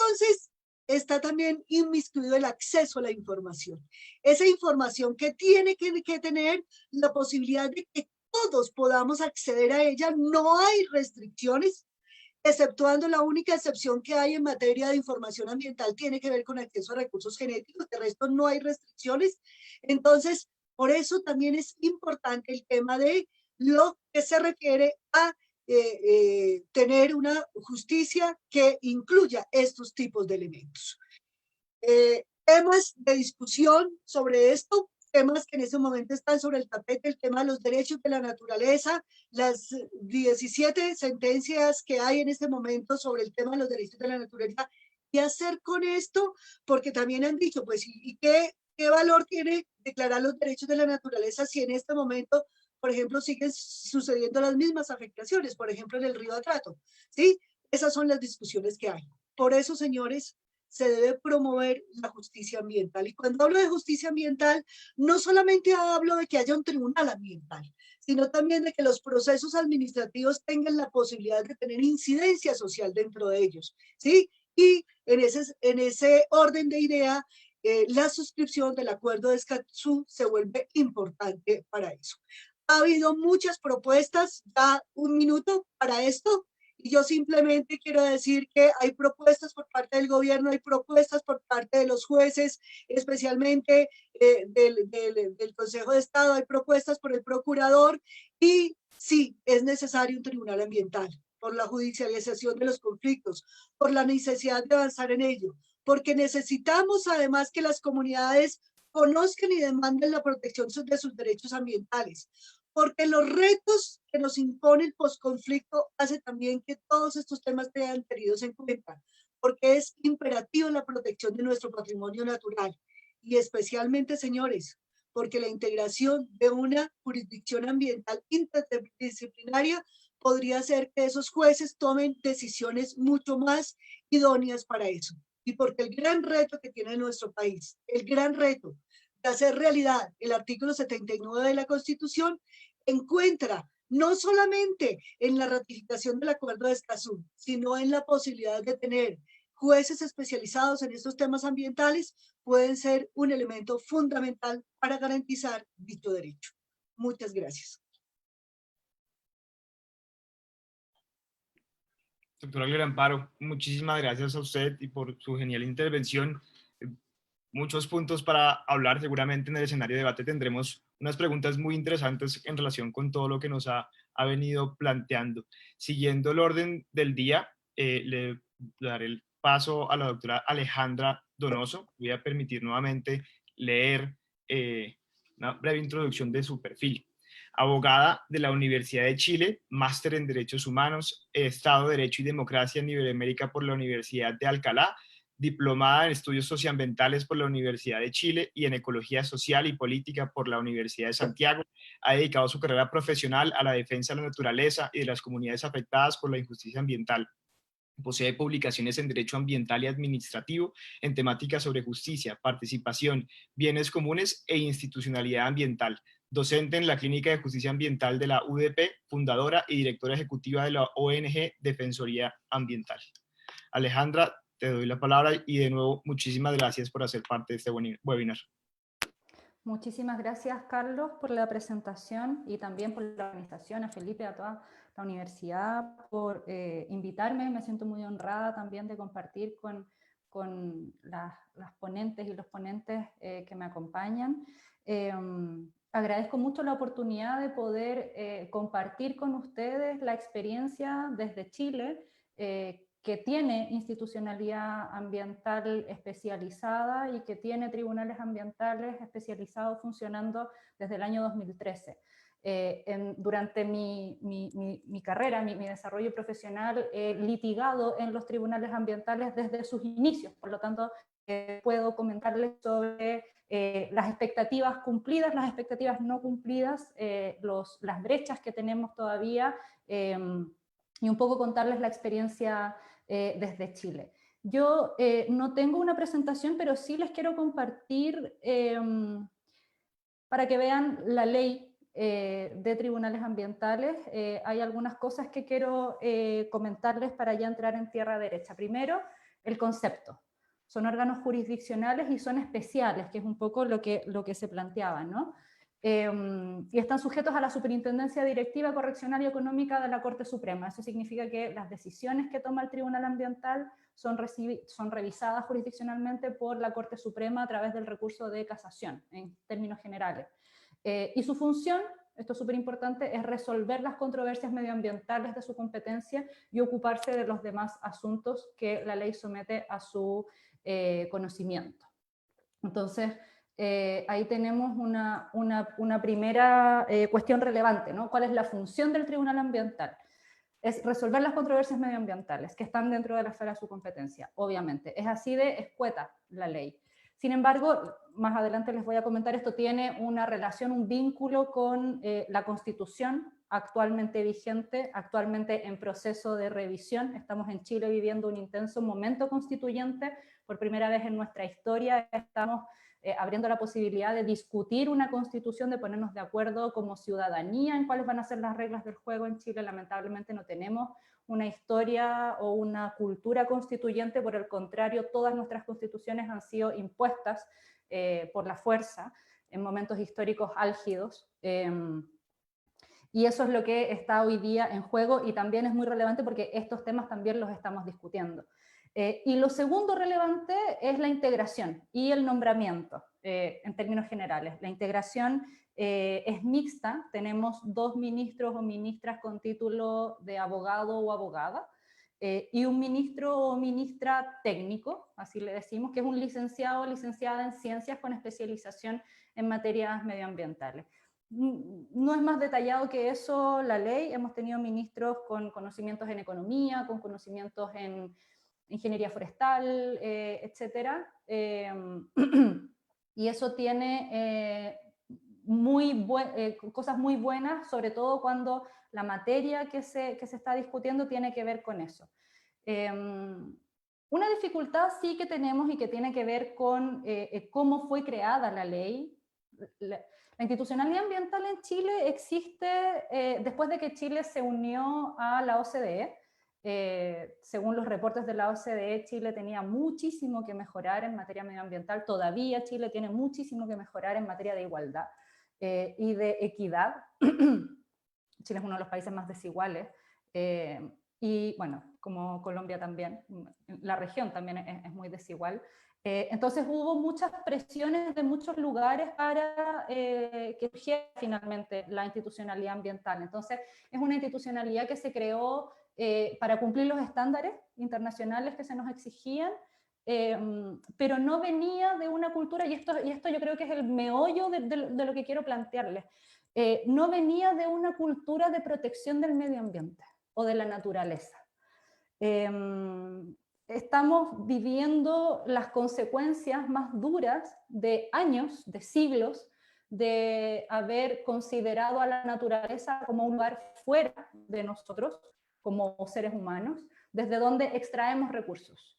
entonces está también inmiscuido el acceso a la información. Esa información que tiene que tener la posibilidad de que todos podamos acceder a ella. No hay restricciones, exceptuando la única excepción que hay en materia de información ambiental tiene que ver con acceso a recursos genéticos, de resto no hay restricciones. Entonces, por eso también es importante el tema de lo que se refiere a tener una justicia que incluya estos tipos de elementos. Temas de discusión sobre esto, temas que en ese momento están sobre el tapete, el tema de los derechos de la naturaleza, las 17 sentencias que hay en este momento sobre el tema de los derechos de la naturaleza. ¿Qué hacer con esto? Porque también han dicho, pues, ¿y qué valor tiene declarar los derechos de la naturaleza si en este momento, por ejemplo, siguen sucediendo las mismas afectaciones, por ejemplo, en el río Atrato? ¿Sí? Esas son las discusiones que hay. Por eso, señores, se debe promover la justicia ambiental. Y cuando hablo de justicia ambiental, no solamente hablo de que haya un tribunal ambiental, sino también de que los procesos administrativos tengan la posibilidad de tener incidencia social dentro de ellos, ¿sí? Y en ese orden de idea, la suscripción del acuerdo de Escazú se vuelve importante para eso. Ha habido muchas propuestas, da un minuto para esto, y yo simplemente quiero decir que hay propuestas por parte del gobierno, hay propuestas por parte de los jueces, especialmente del Consejo de Estado, hay propuestas por el procurador, y sí, es necesario un tribunal ambiental por la judicialización de los conflictos, por la necesidad de avanzar en ello, porque necesitamos además que las comunidades conozcan y demanden la protección de sus derechos ambientales, porque los retos que nos impone el posconflicto hace también que todos estos temas sean tenidos en cuenta, porque es imperativo la protección de nuestro patrimonio natural y especialmente, señores, porque la integración de una jurisdicción ambiental interdisciplinaria podría hacer que esos jueces tomen decisiones mucho más idóneas para eso. Y porque el gran reto que tiene nuestro país, el gran reto de hacer realidad el artículo 79 de la Constitución, encuentra no solamente en la ratificación del Acuerdo de Escazú, sino en la posibilidad de tener jueces especializados en estos temas ambientales, pueden ser un elemento fundamental para garantizar dicho derecho. Muchas gracias. Doctora Gloria Amparo, muchísimas gracias a usted y por su genial intervención. Muchos puntos para hablar, seguramente en el escenario de debate tendremos unas preguntas muy interesantes en relación con todo lo que nos ha venido planteando. Siguiendo el orden del día, le daré el paso a la doctora Alejandra Donoso. Voy a permitir nuevamente leer una breve introducción de su perfil. Abogada de la Universidad de Chile, máster en Derechos Humanos, Estado, Derecho y Democracia en Iberoamérica por la Universidad de Alcalá, diplomada en Estudios Socioambientales por la Universidad de Chile y en Ecología Social y Política por la Universidad de Santiago. Ha dedicado su carrera profesional a la defensa de la naturaleza y de las comunidades afectadas por la injusticia ambiental. Posee publicaciones en Derecho Ambiental y Administrativo en temáticas sobre justicia, participación, bienes comunes e institucionalidad ambiental. Docente en la Clínica de Justicia Ambiental de la UDP, fundadora y directora ejecutiva de la ONG Defensoría Ambiental. Alejandra, te doy la palabra y de nuevo muchísimas gracias por hacer parte de este webinar. Muchísimas gracias, Carlos, por la presentación y también por la organización, a Felipe, a toda la universidad por invitarme. Me siento muy honrada también de compartir con las ponentes y los ponentes que me acompañan. Agradezco mucho la oportunidad de poder compartir con ustedes la experiencia desde Chile, que tiene institucionalidad ambiental especializada y que tiene tribunales ambientales especializados funcionando desde el año 2013. Durante mi carrera, mi desarrollo profesional, he litigado en los tribunales ambientales desde sus inicios, por lo tanto puedo comentarles sobre las expectativas cumplidas, las expectativas no cumplidas, las brechas que tenemos todavía, y un poco contarles la experiencia desde Chile. Yo no tengo una presentación, pero sí les quiero compartir para que vean la ley de tribunales ambientales. Hay algunas cosas que quiero comentarles para ya entrar en tierra derecha. Primero, el concepto. Son órganos jurisdiccionales y son especiales, que es un poco lo que se planteaba, ¿no? Y están sujetos a la superintendencia directiva, correccional y económica de la Corte Suprema. Eso significa que las decisiones que toma el Tribunal Ambiental son revisadas jurisdiccionalmente por la Corte Suprema a través del recurso de casación, en términos generales. Y su función, esto es súper importante, es resolver las controversias medioambientales de su competencia y ocuparse de los demás asuntos que la ley somete a su conocimiento. Entonces, ahí tenemos una primera cuestión relevante, ¿no? ¿Cuál es la función del Tribunal Ambiental? Es resolver las controversias medioambientales que están dentro de la esfera de su competencia, obviamente. Es así de escueta la ley. Sin embargo, más adelante les voy a comentar, esto tiene una relación, un vínculo con la Constitución actualmente vigente, actualmente en proceso de revisión. Estamos en Chile viviendo un intenso momento constituyente. Por primera vez en nuestra historia estamos abriendo la posibilidad de discutir una constitución, de ponernos de acuerdo como ciudadanía en cuáles van a ser las reglas del juego en Chile. Lamentablemente no tenemos una historia o una cultura constituyente, por el contrario, todas nuestras constituciones han sido impuestas por la fuerza en momentos históricos álgidos. Y eso es lo que está hoy día en juego y también es muy relevante porque estos temas también los estamos discutiendo. Y lo segundo relevante es la integración y el nombramiento, en términos generales. La integración es mixta, tenemos 2 ministros o ministras con título de abogado o abogada, y un ministro o ministra técnico, así le decimos, que es un licenciado o licenciada en ciencias con especialización en materias medioambientales. No es más detallado que eso la ley. Hemos tenido ministros con conocimientos en economía, con conocimientos en ingeniería forestal, etcétera. Y eso tiene cosas muy buenas, sobre todo cuando la materia que se está discutiendo tiene que ver con eso. Una dificultad sí que tenemos y que tiene que ver con cómo fue creada la ley. La institucionalidad ambiental en Chile existe después de que Chile se unió a la OCDE. Según los reportes de la OCDE, Chile tenía muchísimo que mejorar en materia medioambiental. Todavía Chile tiene muchísimo que mejorar en materia de igualdad y de equidad. Chile es uno de los países más desiguales. Y bueno, como Colombia también, la región también es muy desigual. Entonces hubo muchas presiones de muchos lugares para que surgiera finalmente la institucionalidad ambiental. Entonces es una institucionalidad que se creó para cumplir los estándares internacionales que se nos exigían, pero no venía de una cultura, y esto yo creo que es el meollo de lo que quiero plantearles, no venía de una cultura de protección del medio ambiente o de la naturaleza. Estamos viviendo las consecuencias más duras de años, de siglos, de haber considerado a la naturaleza como un lugar fuera de nosotros, como seres humanos, desde donde extraemos recursos,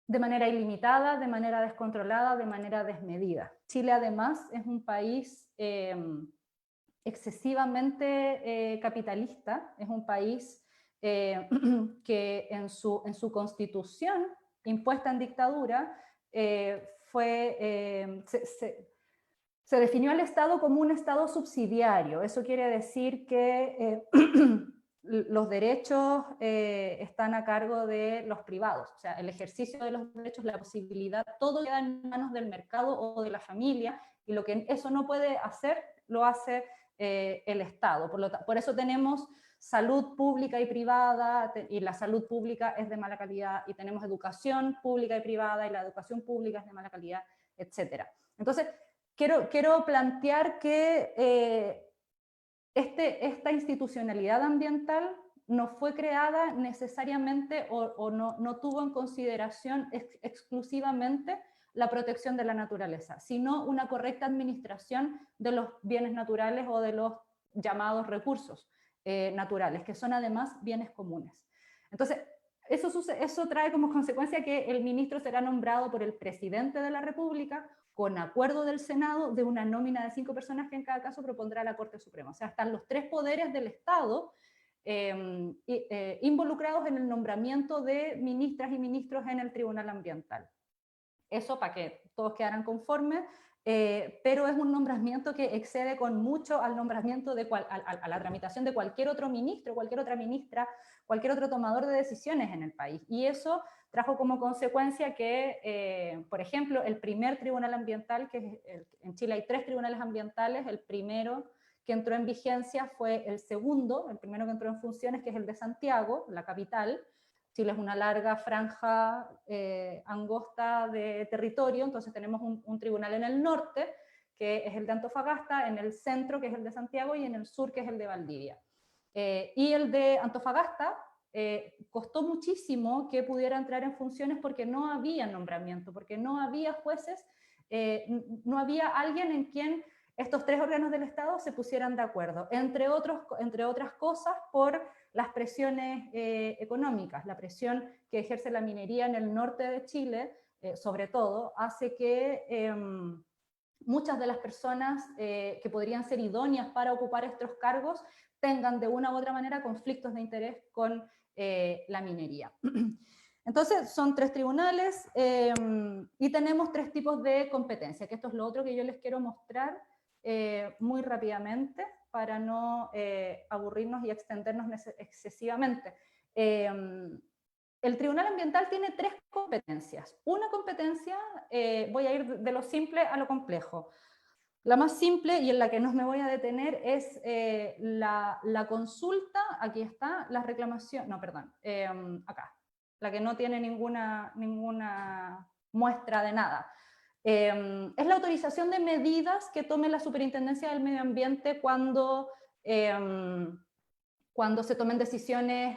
de manera ilimitada, de manera descontrolada, de manera desmedida. Chile además es un país excesivamente capitalista, es un país que en su constitución, impuesta en dictadura, se definió al Estado como un Estado subsidiario. Eso quiere decir que los derechos están a cargo de los privados, o sea, el ejercicio de los derechos, la posibilidad, todo queda en manos del mercado o de la familia, y lo que eso no puede hacer, lo hace el Estado. Por eso tenemos salud pública y privada, y la salud pública es de mala calidad, y tenemos educación pública y privada, y la educación pública es de mala calidad, etc. Entonces, quiero plantear que esta institucionalidad ambiental no fue creada necesariamente o no tuvo en consideración exclusivamente la protección de la naturaleza, sino una correcta administración de los bienes naturales o de los llamados recursos naturales, que son además bienes comunes. Entonces, eso trae como consecuencia que el ministro será nombrado por el presidente de la República con acuerdo del Senado de una nómina de 5 personas que en cada caso propondrá la Corte Suprema. O sea, están los 3 poderes del Estado involucrados en el nombramiento de ministras y ministros en el Tribunal Ambiental. Eso para que todos quedaran conformes, pero es un nombramiento que excede con mucho al nombramiento a la tramitación de cualquier otro ministro, cualquier otra ministra, cualquier otro tomador de decisiones en el país. Y eso trajo como consecuencia que, por ejemplo, el primer tribunal ambiental, en Chile hay 3 tribunales ambientales, el primero que entró en vigencia fue el segundo, el primero que entró en funciones, que es el de Santiago, la capital. Chile es una larga franja angosta de territorio, entonces tenemos un tribunal en el norte, que es el de Antofagasta, en el centro, que es el de Santiago, y en el sur, que es el de Valdivia. Y el de Antofagasta costó muchísimo que pudiera entrar en funciones porque no había nombramiento, porque no había jueces, no había alguien en quien estos 3 órganos del Estado se pusieran de acuerdo, entre otras cosas por las presiones económicas. La presión que ejerce la minería en el norte de Chile, sobre todo, hace que muchas de las personas que podrían ser idóneas para ocupar estos cargos tengan de una u otra manera conflictos de interés con la minería. Entonces, son 3 tribunales y tenemos 3 tipos de competencia, que esto es lo otro que yo les quiero mostrar muy rápidamente para no aburrirnos y extendernos excesivamente. El Tribunal Ambiental tiene 3 competencias. Una competencia, voy a ir de lo simple a lo complejo. La más simple y en la que no me voy a detener es la consulta, aquí está, las reclamaciones, no, perdón, acá, la que no tiene ninguna muestra de nada. Es la autorización de medidas que tome la Superintendencia del Medio Ambiente cuando se tomen decisiones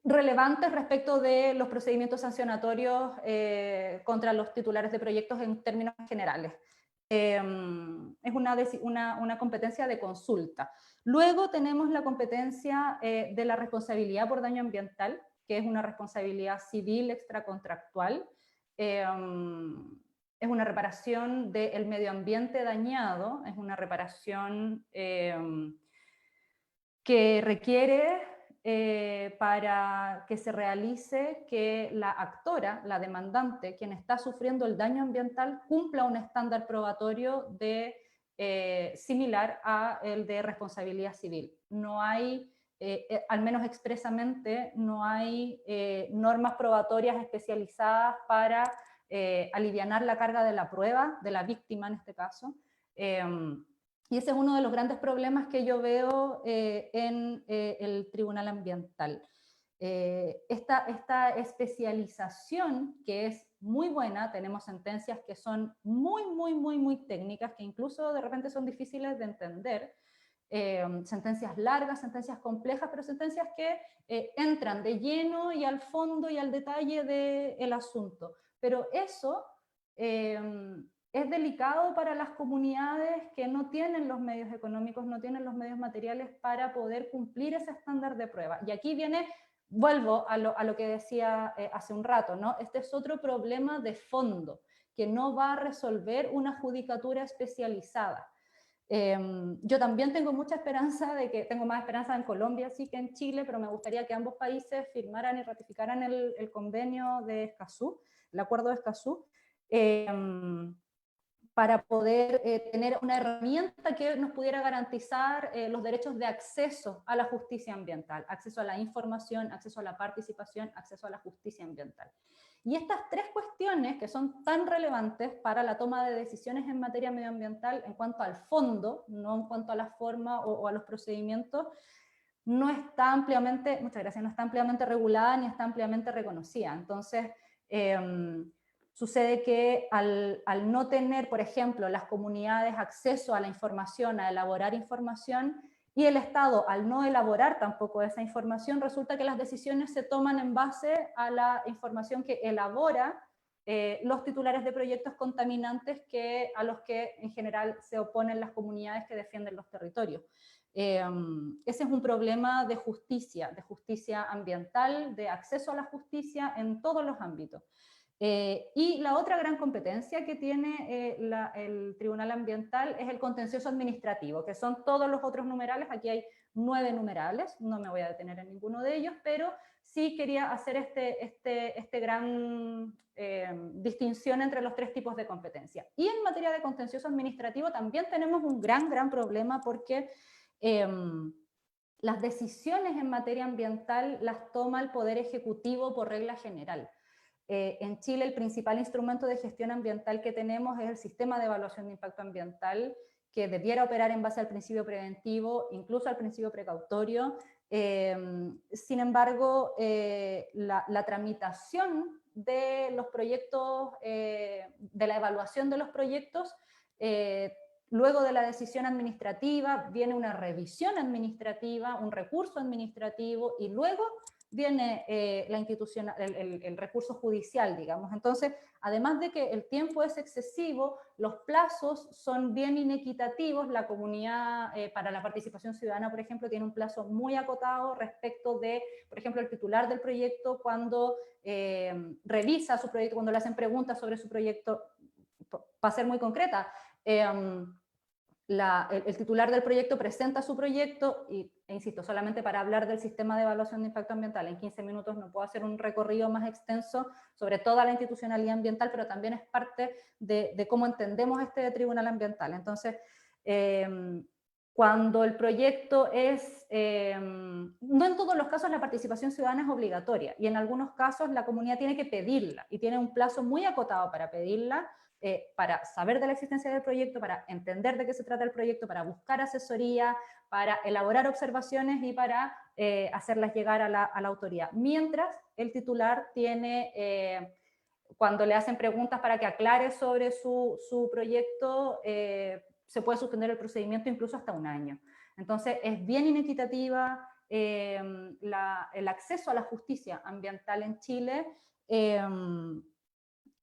relevantes respecto de los procedimientos sancionatorios contra los titulares de proyectos en términos generales. Es una competencia de consulta. Luego tenemos la competencia de la responsabilidad por daño ambiental, que es una responsabilidad civil extracontractual. Es una reparación del medio ambiente dañado, es una reparación que requiere para que se realice que la actora, la demandante, quien está sufriendo el daño ambiental, cumpla un estándar probatorio similar a el de responsabilidad civil. No hay, al menos expresamente, no hay normas probatorias especializadas para alivianar la carga de la prueba, de la víctima en este caso. Y ese es uno de los grandes problemas que yo veo en el Tribunal Ambiental. Esta especialización, que es muy buena, tenemos sentencias que son muy técnicas, que incluso de repente son difíciles de entender, sentencias largas, sentencias complejas, pero sentencias que entran de lleno y al fondo y al detalle del asunto. Pero eso es delicado para las comunidades que no tienen los medios económicos, no tienen los medios materiales para poder cumplir ese estándar de prueba. Y aquí vuelvo a lo que decía hace un rato, ¿no? Este es otro problema de fondo que no va a resolver una judicatura especializada. Yo también tengo mucha esperanza tengo más esperanza en Colombia sí que en Chile, pero me gustaría que ambos países firmaran y ratificaran el convenio de Escazú, el acuerdo de Escazú, para poder tener una herramienta que nos pudiera garantizar los derechos de acceso a la justicia ambiental, acceso a la información, acceso a la participación, acceso a la justicia ambiental. Y estas 3 cuestiones que son tan relevantes para la toma de decisiones en materia medioambiental en cuanto al fondo, no en cuanto a la forma o a los procedimientos, no está ampliamente, muchas gracias, no está ampliamente regulada ni está ampliamente reconocida. Entonces, sucede que al no tener, por ejemplo, las comunidades acceso a la información, a elaborar información, y el Estado al no elaborar tampoco esa información, resulta que las decisiones se toman en base a la información que elabora los titulares de proyectos contaminantes a los que en general se oponen las comunidades que defienden los territorios. Ese es un problema de justicia ambiental, de acceso a la justicia en todos los ámbitos. Y la otra gran competencia que tiene el Tribunal Ambiental es el contencioso administrativo, que son todos los otros numerales. Aquí hay 9 numerales, no me voy a detener en ninguno de ellos, pero sí quería hacer este gran distinción entre los 3 tipos de competencia. Y en materia de contencioso administrativo también tenemos un gran problema, porque las decisiones en materia ambiental las toma el Poder Ejecutivo por regla general. En Chile el principal instrumento de gestión ambiental que tenemos es el sistema de evaluación de impacto ambiental, que debiera operar en base al principio preventivo, incluso al principio precautorio. Sin embargo, la tramitación de los proyectos, de la evaluación de los proyectos, luego de la decisión administrativa viene una revisión administrativa, un recurso administrativo, y luego viene el recurso judicial, digamos. Entonces, además de que el tiempo es excesivo, los plazos son bien inequitativos. La comunidad, para la participación ciudadana, por ejemplo, tiene un plazo muy acotado respecto de, por ejemplo, el titular del proyecto, cuando revisa su proyecto, cuando le hacen preguntas sobre su proyecto. Para ser muy concreta, el titular del proyecto presenta su proyecto e insisto, solamente para hablar del sistema de evaluación de impacto ambiental en 15 minutos no puedo hacer un recorrido más extenso sobre toda la institucionalidad ambiental, pero también es parte de cómo entendemos este tribunal ambiental. Entonces, cuando el proyecto es, no en todos los casos la participación ciudadana es obligatoria, y en algunos casos la comunidad tiene que pedirla, y tiene un plazo muy acotado para pedirla, para saber de la existencia del proyecto, para entender de qué se trata el proyecto, para buscar asesoría, para elaborar observaciones y para hacerlas llegar a la autoridad. Mientras el titular tiene, cuando le hacen preguntas para que aclare sobre su proyecto, se puede suspender el procedimiento incluso hasta 1 año. Entonces es bien inequitativa el acceso a la justicia ambiental en Chile.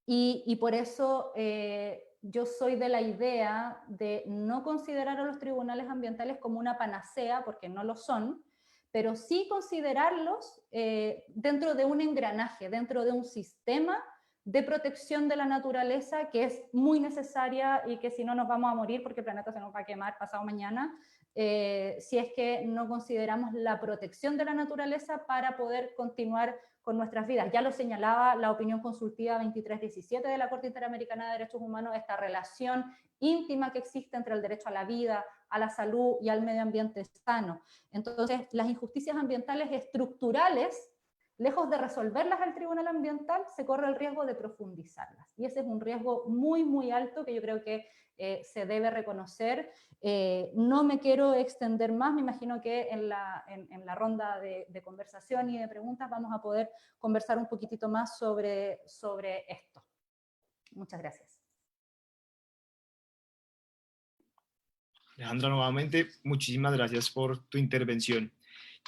Y por eso yo soy de la idea de no considerar a los tribunales ambientales como una panacea, porque no lo son, pero sí considerarlos dentro de un engranaje, dentro de un sistema de protección de la naturaleza que es muy necesaria, y que si no nos vamos a morir porque el planeta se nos va a quemar pasado mañana, si es que no consideramos la protección de la naturaleza para poder continuar con nuestras vidas. Ya lo señalaba la opinión consultiva 2317 de la Corte Interamericana de Derechos Humanos, esta relación íntima que existe entre el derecho a la vida, a la salud y al medio ambiente sano. Entonces, las injusticias ambientales estructurales, lejos de resolverlas al Tribunal Ambiental, se corre el riesgo de profundizarlas. Y ese es un riesgo muy alto que yo creo que se debe reconocer. No me quiero extender más, me imagino que en la ronda de conversación y de preguntas vamos a poder conversar un poquitito más sobre esto. Muchas gracias. Alejandra, nuevamente, muchísimas gracias por tu intervención.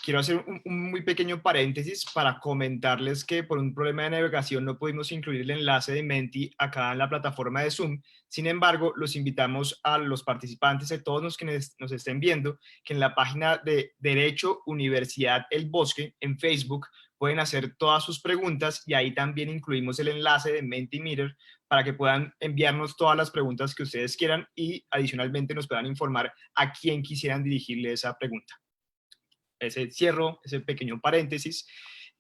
Quiero hacer un muy pequeño paréntesis para comentarles que por un problema de navegación no pudimos incluir el enlace de Menti acá en la plataforma de Zoom. Sin embargo, los invitamos a los participantes, a todos los que nos estén viendo, que en la página de Derecho Universidad El Bosque en Facebook pueden hacer todas sus preguntas, y ahí también incluimos el enlace de Mentimeter para que puedan enviarnos todas las preguntas que ustedes quieran y adicionalmente nos puedan informar a quién quisieran dirigirle esa pregunta. Cierro ese pequeño paréntesis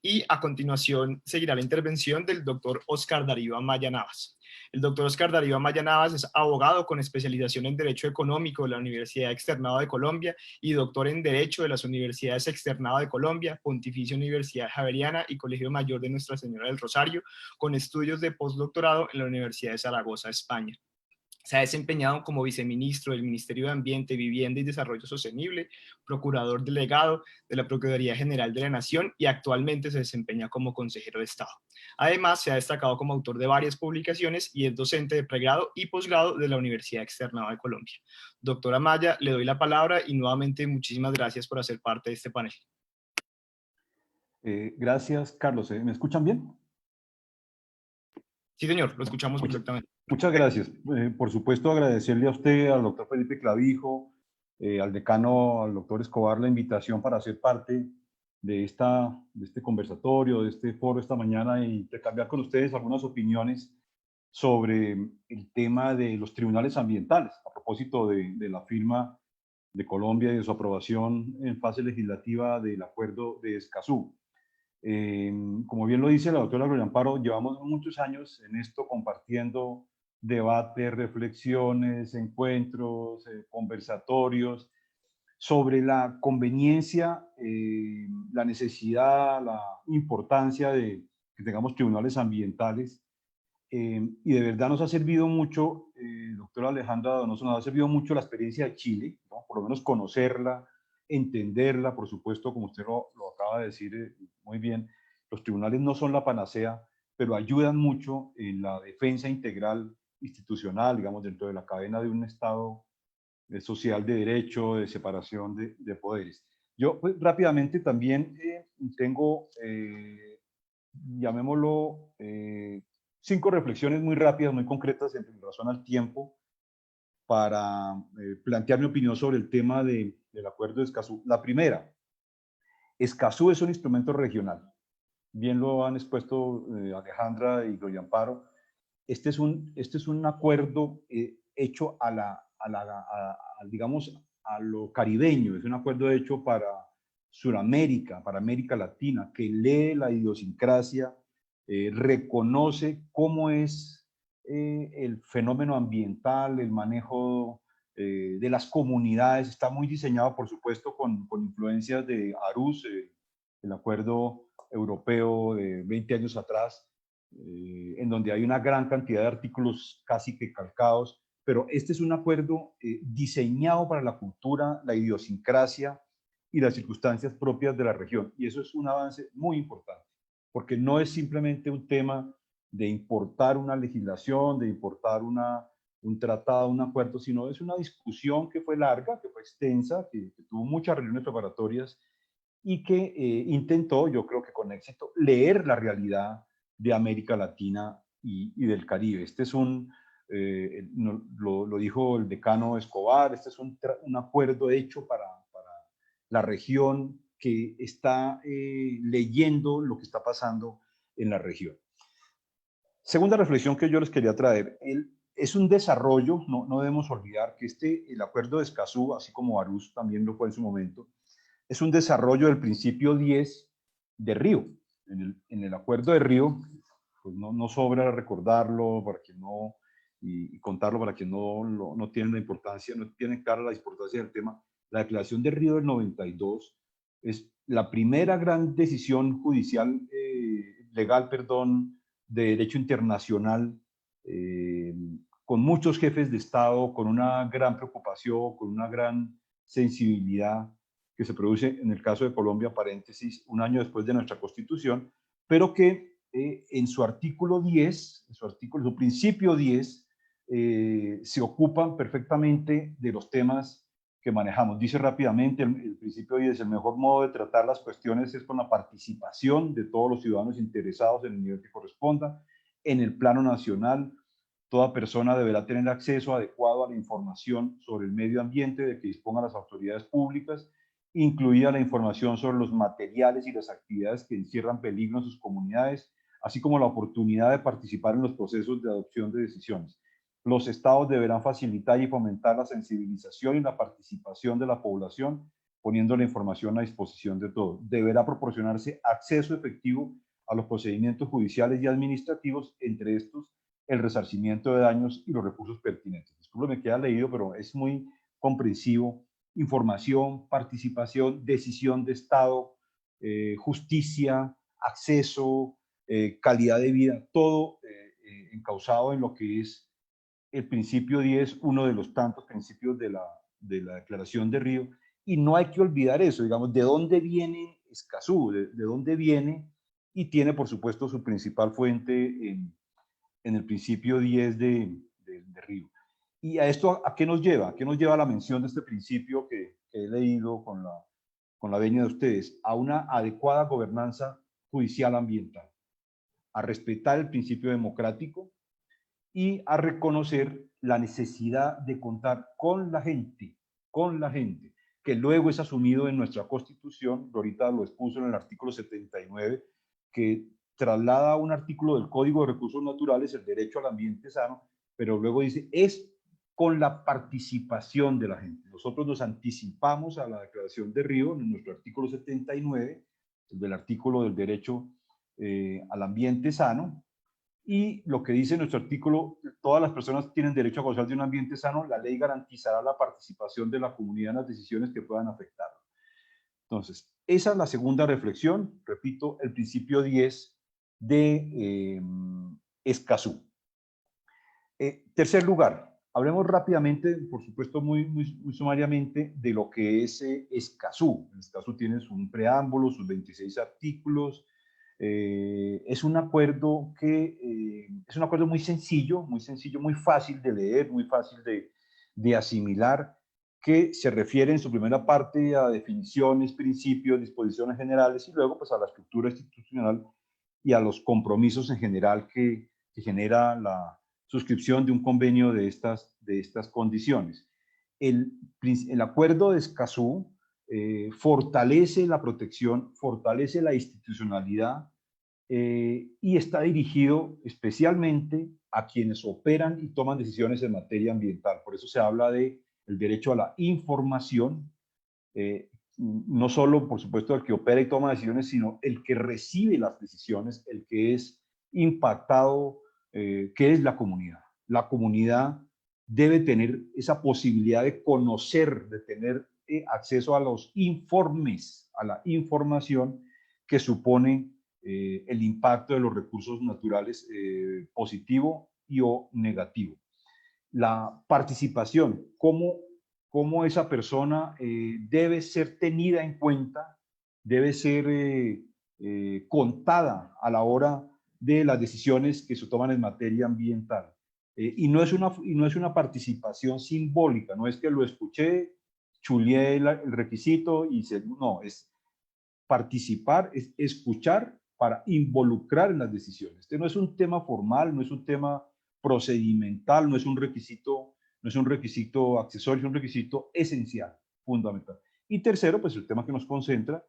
y a continuación seguirá la intervención del doctor Oscar Darío Amaya Navas. El doctor Oscar Darío Amaya Navas es abogado con especialización en Derecho Económico de la Universidad Externado de Colombia y doctor en Derecho de las Universidades Externado de Colombia, Pontificia Universidad Javeriana y Colegio Mayor de Nuestra Señora del Rosario, con estudios de postdoctorado en la Universidad de Zaragoza, España. Se ha desempeñado como viceministro del Ministerio de Ambiente, Vivienda y Desarrollo Sostenible, procurador delegado de la Procuraduría General de la Nación y actualmente se desempeña como consejero de Estado. Además, se ha destacado como autor de varias publicaciones y es docente de pregrado y posgrado de la Universidad Externado de Colombia. Doctora Amaya, le doy la palabra y nuevamente muchísimas gracias por hacer parte de este panel. Gracias, Carlos. ¿Me escuchan bien? Sí, señor, lo escuchamos perfectamente. Muchas gracias. Por supuesto, agradecerle a usted, al doctor Felipe Clavijo, al decano, al doctor Escobar, la invitación para ser parte de este conversatorio, de este foro esta mañana, y intercambiar con ustedes algunas opiniones sobre el tema de los tribunales ambientales, a propósito de la firma de Colombia y de su aprobación en fase legislativa del acuerdo de Escazú. Como bien lo dice la doctora Gloria Amparo, llevamos muchos años en esto compartiendo debates, reflexiones, encuentros, conversatorios sobre la conveniencia, la necesidad, la importancia de que tengamos tribunales ambientales. Y de verdad nos ha servido mucho, doctora Alejandra Donoso, nos ha servido mucho la experiencia de Chile, ¿no? Por lo menos conocerla, entenderla, por supuesto, como usted lo acaba de decir muy bien, los tribunales no son la panacea, pero ayudan mucho en la defensa integral institucional, digamos, dentro de la cadena de un Estado social de derecho, de separación de poderes. Yo pues, rápidamente también tengo, llamémoslo, 5 reflexiones muy rápidas, muy concretas en relación al tiempo para plantear mi opinión sobre el tema del acuerdo de Escazú. La primera, Escazú es un instrumento regional. Bien lo han expuesto Alejandra y Gloria Amparo. Este es un acuerdo hecho digamos, a lo caribeño. Es un acuerdo hecho para Sudamérica, para América Latina, que lee la idiosincrasia, reconoce cómo es el fenómeno ambiental, el manejo de las comunidades. Está muy diseñado, por supuesto, con influencias de Aarhus, el acuerdo europeo de 20 años atrás, en donde hay una gran cantidad de artículos casi que calcados, pero este es un acuerdo diseñado para la cultura, la idiosincrasia y las circunstancias propias de la región. Y eso es un avance muy importante, porque no es simplemente un tema de importar una legislación, de importar un tratado, un acuerdo, sino es una discusión que fue larga, que fue extensa, que tuvo muchas reuniones preparatorias y que intentó, yo creo que con éxito, leer la realidad de América Latina y del Caribe. Este es lo dijo el decano Escobar, este es un acuerdo hecho para la región que está leyendo lo que está pasando en la región. Segunda reflexión que yo les quería traer, es un desarrollo, no debemos olvidar que el acuerdo de Escazú, así como Aarhus también lo fue en su momento, es un desarrollo del principio 10 de Río. En el acuerdo de Río, pues no sobra recordarlo para que no, y contarlo para que no tienen la importancia, no tienen clara la importancia del tema. La Declaración de Río del 92 es la primera gran decisión judicial, legal, perdón, de derecho internacional, con muchos jefes de Estado, con una gran preocupación, con una gran sensibilidad que se produce en el caso de Colombia, paréntesis, un año después de nuestra Constitución, pero que en su artículo 10, su principio 10, se ocupan perfectamente de los temas que manejamos. Dice rápidamente el principio 10, el mejor modo de tratar las cuestiones es con la participación de todos los ciudadanos interesados en el nivel que corresponda. En el plano nacional, toda persona deberá tener acceso adecuado a la información sobre el medio ambiente de que dispongan las autoridades públicas, incluida la información sobre los materiales y las actividades que encierran peligro en sus comunidades, así como la oportunidad de participar en los procesos de adopción de decisiones. Los estados deberán facilitar y fomentar la sensibilización y la participación de la población, poniendo la información a disposición de todos. Deberá proporcionarse acceso efectivo a los procedimientos judiciales y administrativos, entre estos el resarcimiento de daños y los recursos pertinentes. Disculpe, me queda leído, pero es muy comprensivo. Información, participación, decisión de Estado, justicia, acceso, calidad de vida, todo encauzado en lo que es el principio 10, uno de los tantos principios de la Declaración de Río. Y no hay que olvidar eso, digamos, de dónde viene Escazú, de dónde viene, y tiene, por supuesto, su principal fuente en el principio 10 de Río. ¿Y a esto a qué nos lleva? ¿A qué nos lleva la mención de este principio que he leído con la venia de ustedes? A una adecuada gobernanza judicial ambiental, a respetar el principio democrático y a reconocer la necesidad de contar con la gente, que que luego es asumido en nuestra Constitución, ahorita lo expuso en el artículo 79, que traslada a un artículo del Código de Recursos Naturales el derecho al ambiente sano, pero luego dice, es con la participación de la gente. Nosotros nos anticipamos a la Declaración de Río en nuestro artículo 79, el del artículo del derecho al ambiente sano, y lo que dice nuestro artículo, todas las personas tienen derecho a gozar de un ambiente sano, la ley garantizará la participación de la comunidad en las decisiones que puedan afectarlo. Entonces, esa es la segunda reflexión, repito, el principio 10 de Escazú. Tercer lugar, hablemos rápidamente, por supuesto muy sumariamente, de lo que es Escazú. Escazú tiene un preámbulo, sus 26 artículos. Es un acuerdo muy sencillo, muy fácil de leer, muy fácil de asimilar, que se refiere en su primera parte a definiciones, principios, disposiciones generales y luego pues a la estructura institucional y a los compromisos en general que genera la suscripción de un convenio de estas condiciones. El acuerdo de Escazú fortalece la protección, fortalece la institucionalidad y está dirigido especialmente a quienes operan y toman decisiones en materia ambiental. Por eso se habla del derecho a la información, no solo, por supuesto, el que opera y toma decisiones, sino el que recibe las decisiones, el que es impactado, que es la comunidad. La comunidad debe tener esa posibilidad de conocer, de tener acceso a los informes, a la información que supone el impacto de los recursos naturales positivo y o negativo. La participación, cómo esa persona debe ser tenida en cuenta, debe ser contada a la hora de las decisiones que se toman en materia ambiental. Y no es una participación simbólica, no es que lo escuché, chuleé el requisito y no, es participar, es escuchar para involucrar en las decisiones. Este no es un tema formal, no es un tema procedimental, no es un requisito accesorio, es un requisito esencial, fundamental. Y tercero, pues el tema que nos concentra,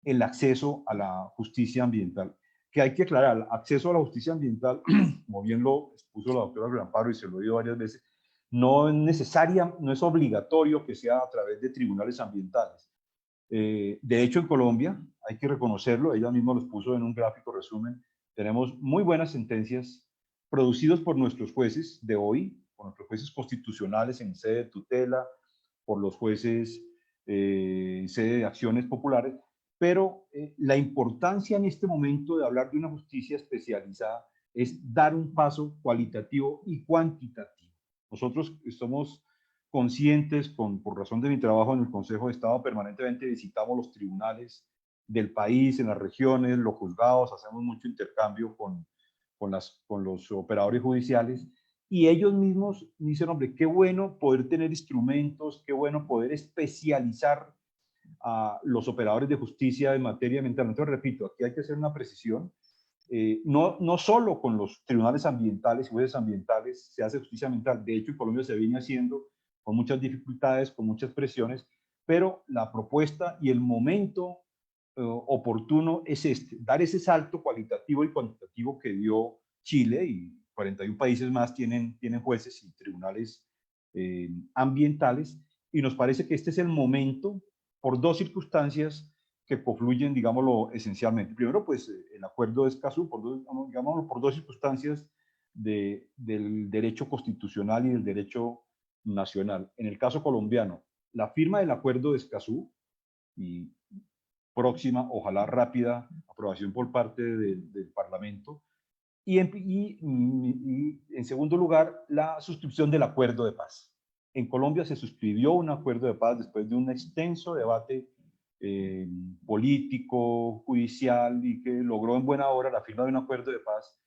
el acceso a la justicia ambiental, que hay que aclarar, el acceso a la justicia ambiental, como bien lo expuso la doctora Gramparo y se lo he oído varias veces, no es obligatorio que sea a través de tribunales ambientales. De hecho, en Colombia, hay que reconocerlo, ella misma lo puso en un gráfico resumen, tenemos muy buenas sentencias producidas por nuestros jueces de hoy, por nuestros jueces constitucionales en sede de tutela, por los jueces en sede de acciones populares, pero la importancia en este momento de hablar de una justicia especializada es dar un paso cualitativo y cuantitativo. Nosotros estamos conscientes, por razón de mi trabajo en el Consejo de Estado, permanentemente visitamos los tribunales del país, en las regiones, los juzgados, hacemos mucho intercambio con los operadores judiciales, y ellos mismos dicen, hombre, qué bueno poder tener instrumentos, qué bueno poder especializar a los operadores de justicia en materia ambiental. Entonces, repito, aquí hay que hacer una precisión. No solo con los tribunales ambientales y jueces ambientales se hace justicia ambiental. De hecho, en Colombia se viene haciendo con muchas dificultades, con muchas presiones, pero la propuesta y el momento oportuno es dar ese salto cualitativo y cuantitativo que dio Chile, y 41 países más tienen jueces y tribunales ambientales, y nos parece que este es el momento por dos circunstancias que confluyen, digámoslo, esencialmente. Primero, pues el acuerdo de Escazú, digámoslo, por dos circunstancias del derecho constitucional y del derecho nacional. En el caso colombiano, la firma del acuerdo de Escazú y próxima, ojalá rápida, aprobación por parte del Parlamento. Y en segundo lugar, la suscripción del acuerdo de paz. En Colombia se suscribió un acuerdo de paz después de un extenso debate político, judicial, y que logró en buena hora la firma de un acuerdo de paz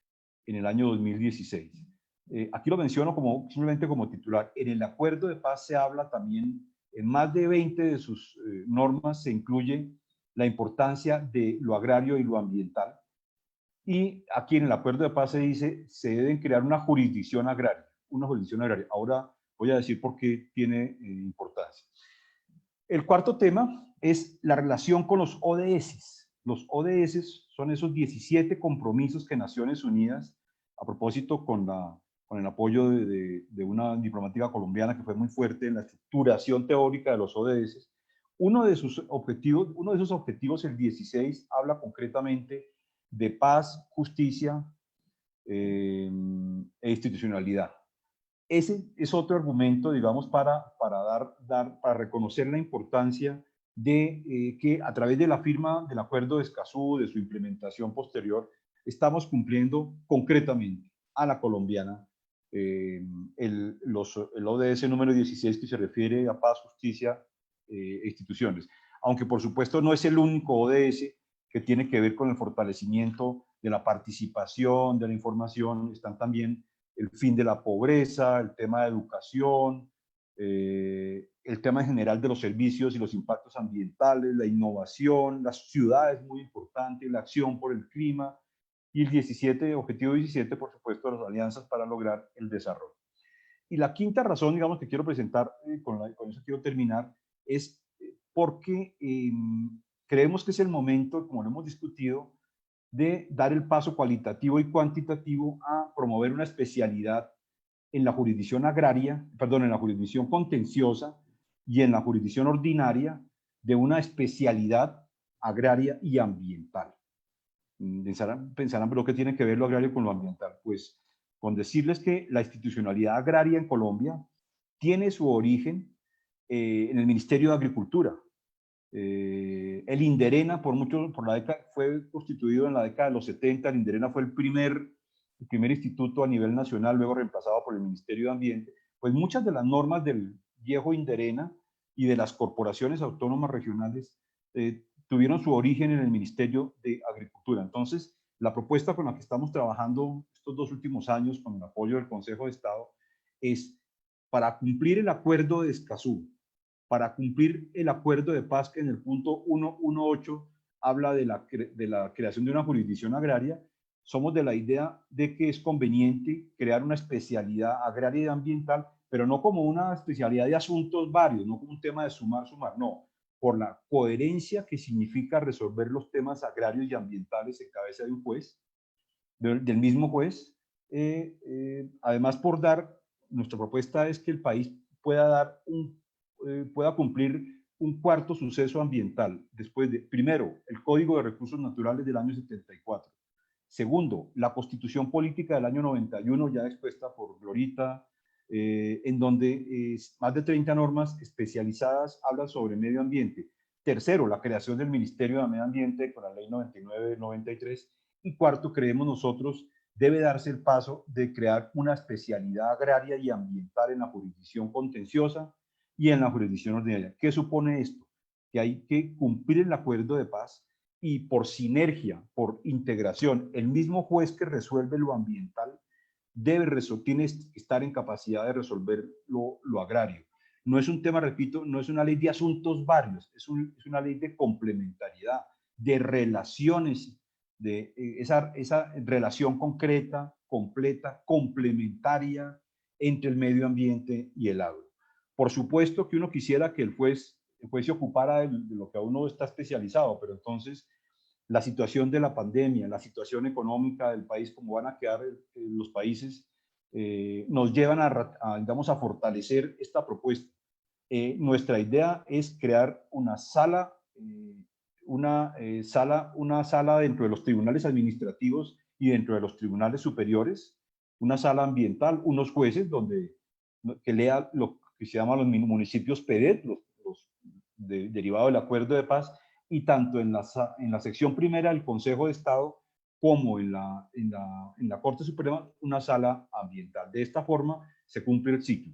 en el año 2016. Aquí lo menciono simplemente como titular. En el acuerdo de paz se habla también, en más de 20 de sus normas se incluye la importancia de lo agrario y lo ambiental. Y aquí en el acuerdo de paz se dice, se deben crear una jurisdicción agraria, Ahora voy a decir por qué tiene importancia. El cuarto tema es la relación con los ODS. Los ODS son esos 17 compromisos que Naciones Unidas, a propósito con el apoyo de una diplomática colombiana que fue muy fuerte en la estructuración teórica de los ODS, uno de esos objetivos, el 16, habla concretamente de paz, justicia e institucionalidad. Ese es otro argumento, digamos, para reconocer la importancia de que a través de la firma del Acuerdo de Escazú, de su implementación posterior, estamos cumpliendo concretamente a la colombiana el ODS número 16, que se refiere a paz, justicia e instituciones. Aunque por supuesto no es el único ODS que tiene que ver con el fortalecimiento de la participación, de la información, están también el fin de la pobreza, el tema de educación, el tema en general de los servicios y los impactos ambientales, la innovación, las ciudades muy importantes, la acción por el clima, y el objetivo 17, por supuesto, las alianzas para lograr el desarrollo. Y la quinta razón, digamos, que quiero presentar, con eso quiero terminar, es porque creemos que es el momento, como lo hemos discutido, de dar el paso cualitativo y cuantitativo a promover una especialidad en la jurisdicción agraria, perdón, en la jurisdicción contenciosa y en la jurisdicción ordinaria de una especialidad agraria y ambiental. Pensarán, pero ¿qué tiene que ver lo agrario con lo ambiental? Pues con decirles que la institucionalidad agraria en Colombia tiene su origen en el Ministerio de Agricultura. El INDERENA fue constituido en la década de los 70. El INDERENA fue el primer instituto a nivel nacional, luego reemplazado por el Ministerio de Ambiente. Pues muchas de las normas del viejo INDERENA y de las corporaciones autónomas regionales tuvieron su origen en el Ministerio de Agricultura. Entonces, la propuesta con la que estamos trabajando estos 2 últimos años, con el apoyo del Consejo de Estado, es para cumplir el Acuerdo de Escazú, para cumplir el acuerdo de paz que en el punto 118 habla de la creación de una jurisdicción agraria. Somos de la idea de que es conveniente crear una especialidad agraria y ambiental, pero no como una especialidad de asuntos varios, no como un tema de sumar, no, por la coherencia que significa resolver los temas agrarios y ambientales en cabeza de un juez, del mismo juez. Además, nuestra propuesta es que el país pueda cumplir un cuarto suceso ambiental, después de, primero, el Código de Recursos Naturales del año 74, segundo, la Constitución Política del año 91, ya expuesta por Glorita, en donde más de 30 normas especializadas hablan sobre medio ambiente. Tercero, la creación del Ministerio de Medio Ambiente con la Ley 99/93. Y cuarto, creemos nosotros, debe darse el paso de crear una especialidad agraria y ambiental en la jurisdicción contenciosa y en la jurisdicción ordinaria. ¿Qué supone esto? Que hay que cumplir el acuerdo de paz y por sinergia, por integración, el mismo juez que resuelve lo ambiental tiene que estar en capacidad de resolver lo agrario. No es un tema, repito, no es una ley de asuntos varios, es una ley de complementariedad, de relaciones, de esa relación concreta, completa, complementaria entre el medio ambiente y el agro. Por supuesto que uno quisiera que el juez se ocupara de lo que a uno está especializado, pero entonces la situación de la pandemia, la situación económica del país, como van a quedar los países, nos llevan digamos, a fortalecer esta propuesta. Nuestra idea es crear una sala dentro de los tribunales administrativos y dentro de los tribunales superiores, una sala ambiental, unos jueces que lea lo que se llama los municipios PEDET, derivado del acuerdo de paz, y tanto en la sección primera del Consejo de Estado como en la Corte Suprema, una sala ambiental. De esta forma se cumple el ciclo.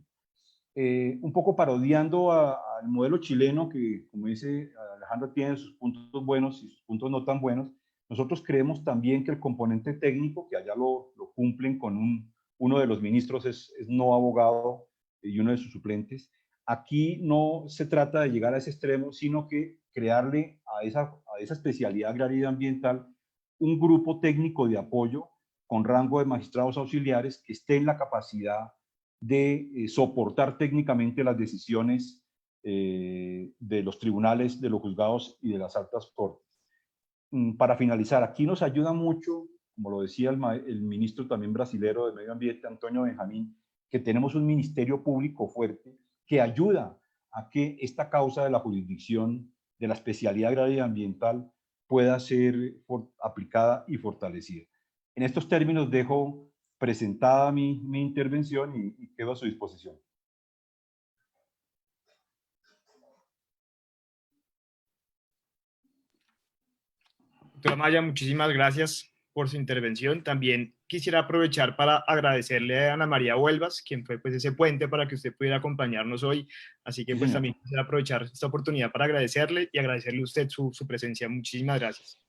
Un poco parodiando al modelo chileno, que como dice Alejandra, tiene sus puntos buenos y sus puntos no tan buenos. Nosotros creemos también que el componente técnico, que allá lo cumplen con uno de los ministros es no abogado y uno de sus suplentes. Aquí no se trata de llegar a ese extremo, sino que crearle a esa especialidad agraria y ambiental un grupo técnico de apoyo con rango de magistrados auxiliares que esté en la capacidad de soportar técnicamente las decisiones de los tribunales, de los juzgados y de las altas cortes. Para finalizar, aquí nos ayuda mucho, como lo decía el ministro también brasilero de Medio Ambiente, Antonio Benjamín, que tenemos un ministerio público fuerte que ayuda a que esta causa de la jurisdicción de la especialidad agraria y ambiental pueda ser aplicada y fortalecida. En estos términos dejo presentada mi intervención y quedo a su disposición. Doctora Maya, muchísimas gracias por su intervención. También quisiera aprovechar para agradecerle a Ana María Huelvas, quien fue pues ese puente para que usted pudiera acompañarnos hoy. Así que pues también quisiera aprovechar esta oportunidad para agradecerle y agradecerle a usted su presencia. Muchísimas gracias.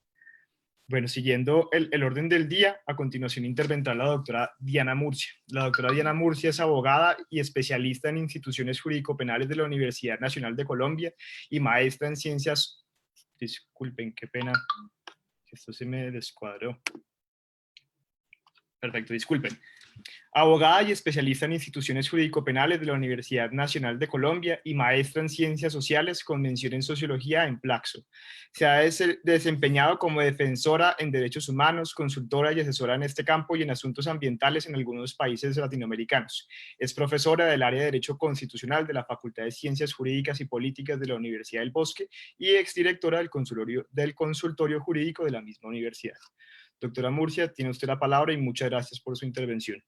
Bueno, siguiendo el orden del día, a continuación intervendrá la doctora Diana Murcia. La doctora Diana Murcia es abogada y especialista en instituciones jurídico-penales de la Universidad Nacional de Colombia y maestra en ciencias... Disculpen, qué pena. Esto se me descuadró. Perfecto, disculpen. Abogada y especialista en instituciones jurídico-penales de la Universidad Nacional de Colombia y maestra en Ciencias Sociales con mención en Sociología en Plaxo. Se ha desempeñado como defensora en derechos humanos, consultora y asesora en este campo y en asuntos ambientales en algunos países latinoamericanos. Es profesora del área de Derecho Constitucional de la Facultad de Ciencias Jurídicas y Políticas de la Universidad del Bosque y exdirectora del Consultorio Jurídico de la misma universidad. Doctora Murcia, tiene usted la palabra y muchas gracias por su intervención.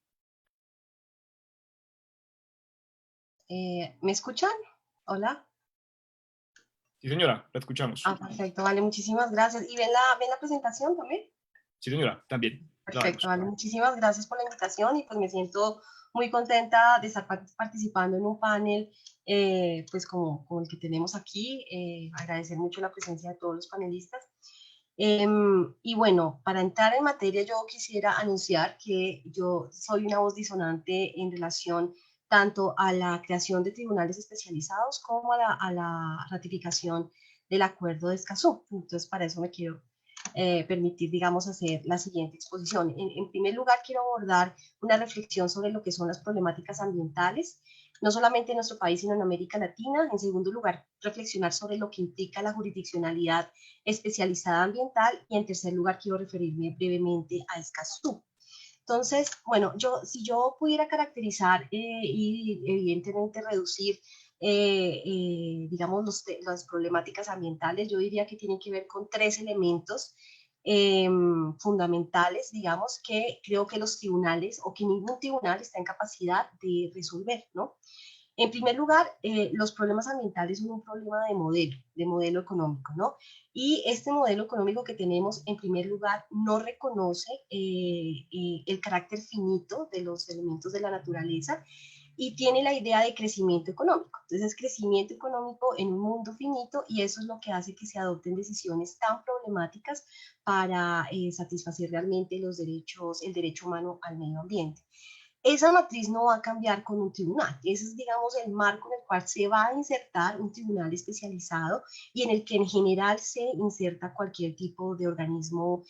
¿Me escuchan? Hola. Sí, señora, la escuchamos. Perfecto, vale, muchísimas gracias. ¿Y ven la presentación también? Sí, señora, también. Perfecto, vale, muchísimas gracias por la invitación y pues me siento muy contenta de estar participando en un panel pues como el que tenemos aquí. Agradecer mucho la presencia de todos los panelistas. Y bueno, para entrar en materia, yo quisiera anunciar que yo soy una voz disonante en relación tanto a la creación de tribunales especializados como a la ratificación del Acuerdo de Escazú. Entonces, para eso me quiero permitir, digamos, hacer la siguiente exposición. En primer lugar, quiero abordar una reflexión sobre lo que son las problemáticas ambientales, no solamente en nuestro país, sino en América Latina. En segundo lugar, reflexionar sobre lo que implica la jurisdiccionalidad especializada ambiental. Y en tercer lugar, quiero referirme brevemente a Escazú. Entonces, bueno, si yo pudiera caracterizar y evidentemente reducir, digamos, las problemáticas ambientales, yo diría que tienen que ver con tres elementos fundamentales, digamos, que creo que los tribunales o que ningún tribunal está en capacidad de resolver, ¿no? En primer lugar, los problemas ambientales son un problema de modelo económico, ¿no? Y este modelo económico que tenemos, en primer lugar, no reconoce el carácter finito de los elementos de la naturaleza y tiene la idea de crecimiento económico. Entonces, es crecimiento económico en un mundo finito y eso es lo que hace que se adopten decisiones tan problemáticas para satisfacer realmente el derecho humano al medio ambiente. Esa matriz no va a cambiar con un tribunal. Ese es, digamos, el marco en el cual se va a insertar un tribunal especializado y en el que en general se inserta cualquier tipo de organismo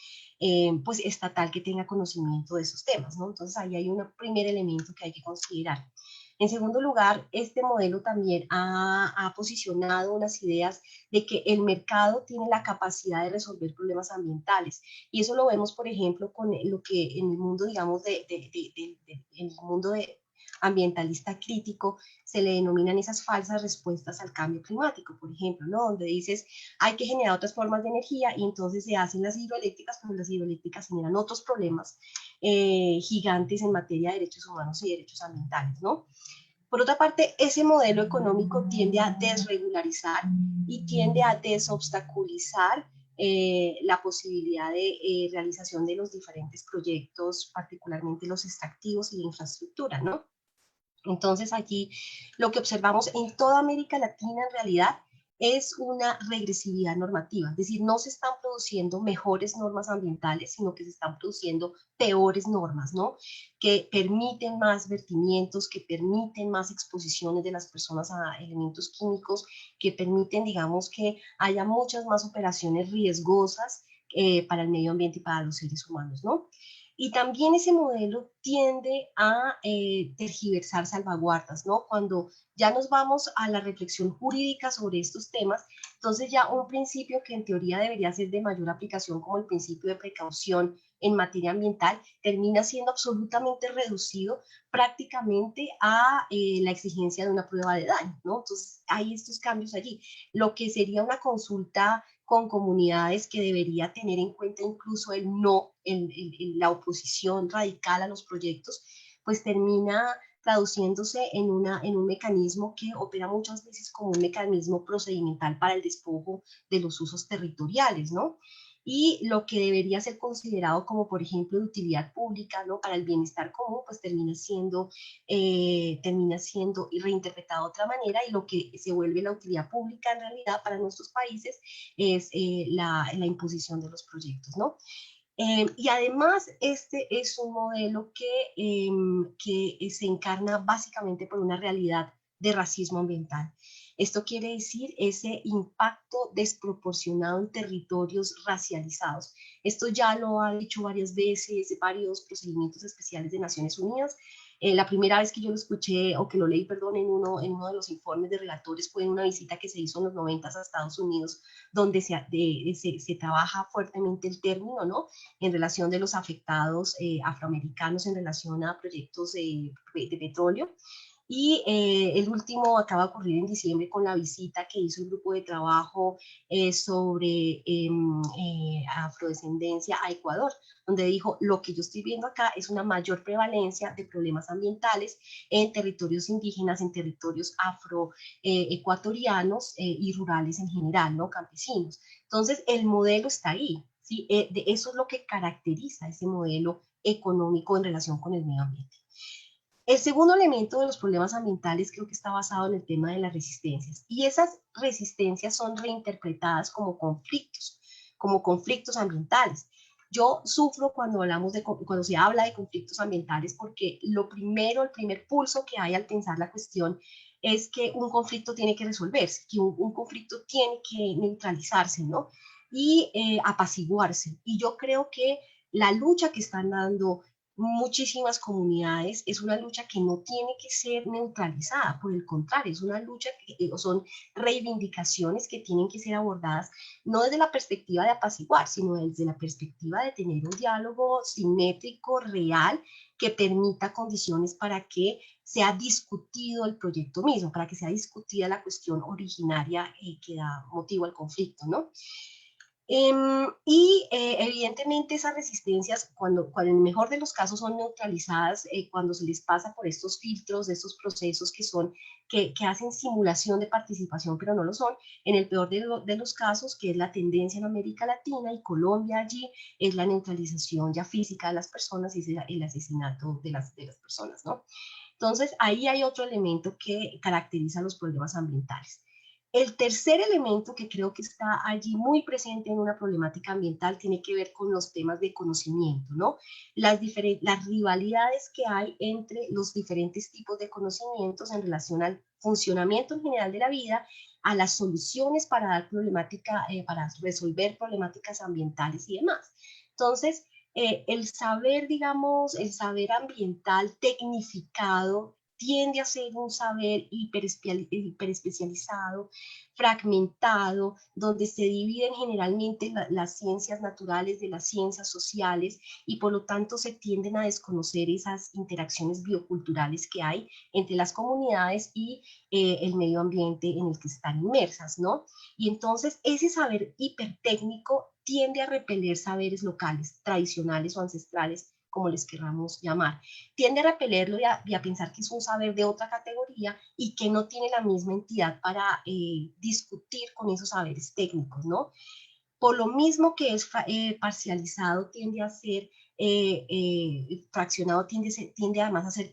pues estatal que tenga conocimiento de esos temas, ¿no? Entonces ahí hay un primer elemento que hay que considerar. En segundo lugar, este modelo también ha posicionado unas ideas de que el mercado tiene la capacidad de resolver problemas ambientales. Y eso lo vemos, por ejemplo, con lo que en el mundo, digamos, en el mundo ambientalista crítico se le denominan esas falsas respuestas al cambio climático, por ejemplo, ¿no? Donde dices, hay que generar otras formas de energía y entonces se hacen las hidroeléctricas, pero las hidroeléctricas generan otros problemas gigantes en materia de derechos humanos y derechos ambientales, ¿no? Por otra parte, ese modelo económico tiende a desregularizar y tiende a desobstaculizar la posibilidad de realización de los diferentes proyectos, particularmente los extractivos y la infraestructura, ¿no? Entonces aquí lo que observamos en toda América Latina en realidad es una regresividad normativa, es decir, no se están produciendo mejores normas ambientales, sino que se están produciendo peores normas, ¿no? Que permiten más vertimientos, que permiten más exposiciones de las personas a elementos químicos, que permiten, digamos, que haya muchas más operaciones riesgosas para el medio ambiente y para los seres humanos, ¿no? Y también ese modelo tiende a tergiversar salvaguardas, ¿no? Cuando ya nos vamos a la reflexión jurídica sobre estos temas, entonces ya un principio que en teoría debería ser de mayor aplicación, como el principio de precaución en materia ambiental, termina siendo absolutamente reducido prácticamente a la exigencia de una prueba de daño, ¿no? Entonces hay estos cambios allí. Lo que sería una consulta con comunidades que debería tener en cuenta incluso el no, la oposición radical a los proyectos, pues termina traduciéndose en un mecanismo que opera muchas veces como un mecanismo procedimental para el despojo de los usos territoriales, ¿no? Y lo que debería ser considerado como, por ejemplo, de utilidad pública, ¿no? Para el bienestar común, pues termina siendo reinterpretado de otra manera, y lo que se vuelve la utilidad pública en realidad para nuestros países es la imposición de los proyectos, ¿no? Y además este es un modelo que se encarna básicamente por una realidad de racismo ambiental. Esto quiere decir ese impacto desproporcionado en territorios racializados. Esto ya lo ha dicho varias veces, varios procedimientos especiales de Naciones Unidas. La primera vez que yo lo escuché, o que lo leí, perdón, en uno de los informes de relatores, fue en una visita que se hizo en los 90 a Estados Unidos, donde se trabaja fuertemente el término, ¿no? En relación de los afectados afroamericanos en relación a proyectos de petróleo. Y el último acaba de ocurrir en diciembre con la visita que hizo el grupo de trabajo sobre afrodescendencia a Ecuador, donde dijo: lo que yo estoy viendo acá es una mayor prevalencia de problemas ambientales en territorios indígenas, en territorios afroecuatorianos y rurales en general, ¿no? Campesinos. Entonces, el modelo está ahí, ¿sí? Eso es lo que caracteriza ese modelo económico en relación con el medio ambiente. El segundo elemento de los problemas ambientales creo que está basado en el tema de las resistencias, y esas resistencias son reinterpretadas como conflictos ambientales. Yo sufro cuando se habla de conflictos ambientales, porque el primer pulso que hay al pensar la cuestión es que un conflicto tiene que resolverse, que un conflicto tiene que neutralizarse, ¿no? Y apaciguarse. Y yo creo que la lucha que están dando muchísimas comunidades es una lucha que no tiene que ser neutralizada, por el contrario, es una lucha son reivindicaciones que tienen que ser abordadas no desde la perspectiva de apaciguar, sino desde la perspectiva de tener un diálogo simétrico, real, que permita condiciones para que sea discutido el proyecto mismo, para que sea discutida la cuestión originaria que da motivo al conflicto, ¿no? Evidentemente esas resistencias, cuando en el mejor de los casos son neutralizadas, cuando se les pasa por estos filtros, de estos procesos que hacen simulación de participación, pero no lo son. En el peor de los casos, que es la tendencia en América Latina y Colombia allí, es la neutralización ya física de las personas y el asesinato de las personas, ¿no? Entonces, ahí hay otro elemento que caracteriza los problemas ambientales. El tercer elemento que creo que está allí muy presente en una problemática ambiental tiene que ver con los temas de conocimiento, ¿no? Las rivalidades que hay entre los diferentes tipos de conocimientos en relación al funcionamiento en general de la vida, a las soluciones para para resolver problemáticas ambientales y demás. Entonces, el saber, digamos, el saber ambiental tecnificado tiende a ser un saber hiperespecializado, fragmentado, donde se dividen generalmente las ciencias naturales de las ciencias sociales, y por lo tanto se tienden a desconocer esas interacciones bioculturales que hay entre las comunidades y el medio ambiente en el que están inmersas, ¿no? Y entonces ese saber hipertécnico tiende a repeler saberes locales, tradicionales o ancestrales, como les querramos llamar. Tiende a repelerlo y a pensar que es un saber de otra categoría y que no tiene la misma entidad para discutir con esos saberes técnicos, ¿no? Por lo mismo que es parcializado, tiende a ser fraccionado, tiende además a ser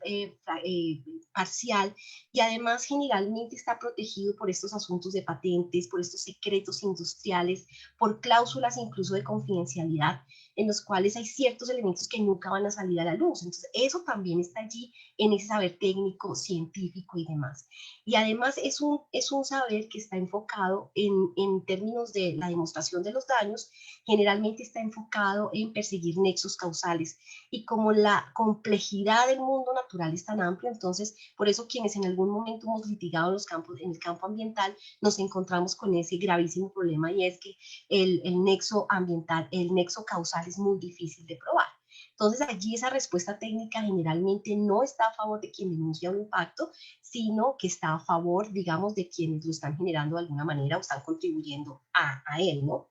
parcial, y además generalmente está protegido por estos asuntos de patentes, por estos secretos industriales, por cláusulas incluso de confidencialidad. en los cuales hay ciertos elementos que nunca van a salir a la luz. Entonces, eso también está allí en ese saber técnico, científico y demás. Y además es un saber que está enfocado en términos de la demostración de los daños, generalmente está enfocado en perseguir nexos causales. Y como la complejidad del mundo natural es tan amplio, entonces, por eso quienes en algún momento hemos litigado en el campo ambiental, nos encontramos con ese gravísimo problema, y es que el nexo ambiental, el nexo causal es muy difícil de probar. Entonces allí esa respuesta técnica generalmente no está a favor de quien denuncia un impacto, sino que está a favor, digamos, de quienes lo están generando de alguna manera o están contribuyendo a él, ¿no?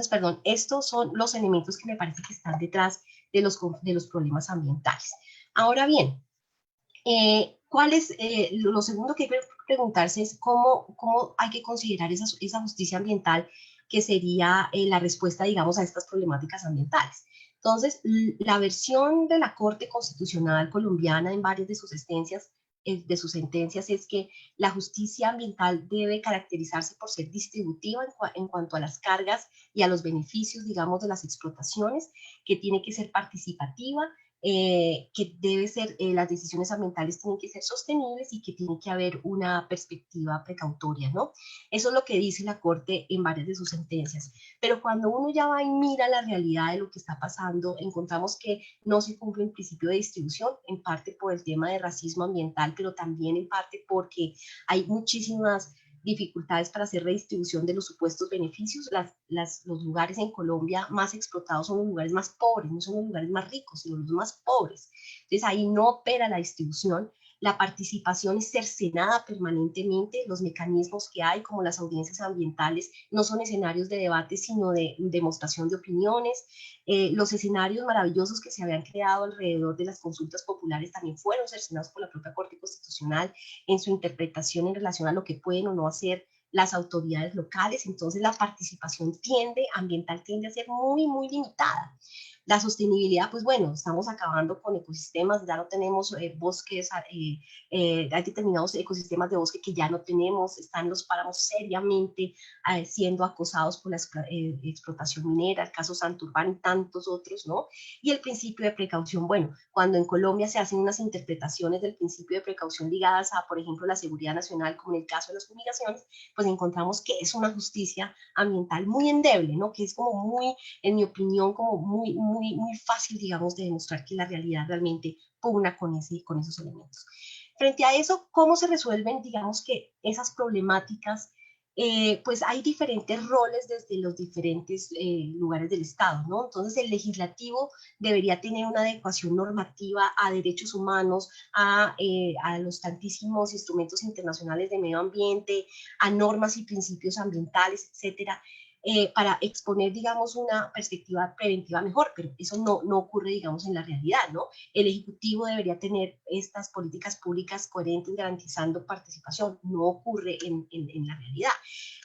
Perdón, estos son los elementos que me parece que están detrás de los problemas ambientales. Ahora bien, lo segundo que hay que preguntarse es cómo hay que considerar esa justicia ambiental, que sería la respuesta, digamos, a estas problemáticas ambientales. Entonces, la versión de la Corte Constitucional colombiana en varias de sus sentencias es que la justicia ambiental debe caracterizarse por ser distributiva en cuanto a las cargas y a los beneficios, digamos, de las explotaciones, que tiene que ser participativa, que debe ser, las decisiones ambientales tienen que ser sostenibles y que tiene que haber una perspectiva precautoria, ¿no? Eso es lo que dice la Corte en varias de sus sentencias. Pero cuando uno ya va y mira la realidad de lo que está pasando, encontramos que no se cumple el principio de distribución, en parte por el tema de racismo ambiental, pero también en parte porque hay muchísimas dificultades para hacer redistribución de los supuestos beneficios. Los lugares en Colombia más explotados son los lugares más pobres, no son los lugares más ricos, sino los más pobres. Entonces ahí no opera la distribución, la participación es cercenada permanentemente, los mecanismos que hay, como las audiencias ambientales, no son escenarios de debate, sino de demostración de opiniones. Los escenarios maravillosos que se habían creado alrededor de las consultas populares también fueron cercenados por la propia Corte Constitucional en su interpretación en relación a lo que pueden o no hacer las autoridades locales. Entonces la participación ambiental tiende a ser muy, muy limitada. La sostenibilidad, pues bueno, estamos acabando con ecosistemas, ya no tenemos bosques, hay determinados ecosistemas de bosque que ya no tenemos, están los páramos seriamente siendo acosados por la explotación minera, el caso Santurbán y tantos otros, ¿no? Y el principio de precaución, bueno, cuando en Colombia se hacen unas interpretaciones del principio de precaución ligadas a, por ejemplo, la seguridad nacional, como en el caso de las fumigaciones, pues encontramos que es una justicia ambiental muy endeble, ¿no? Que es como muy, en mi opinión, como muy fácil, digamos, de demostrar que la realidad realmente pugna con esos elementos. Frente a eso, ¿cómo se resuelven, digamos, que esas problemáticas? Pues hay diferentes roles desde los diferentes lugares del Estado, ¿no? Entonces el legislativo debería tener una adecuación normativa a derechos humanos, a los tantísimos instrumentos internacionales de medio ambiente, a normas y principios ambientales, etcétera, para exponer, digamos, una perspectiva preventiva mejor, pero eso no ocurre, digamos, en la realidad, ¿no? El Ejecutivo debería tener estas políticas públicas coherentes garantizando participación, no ocurre en la realidad.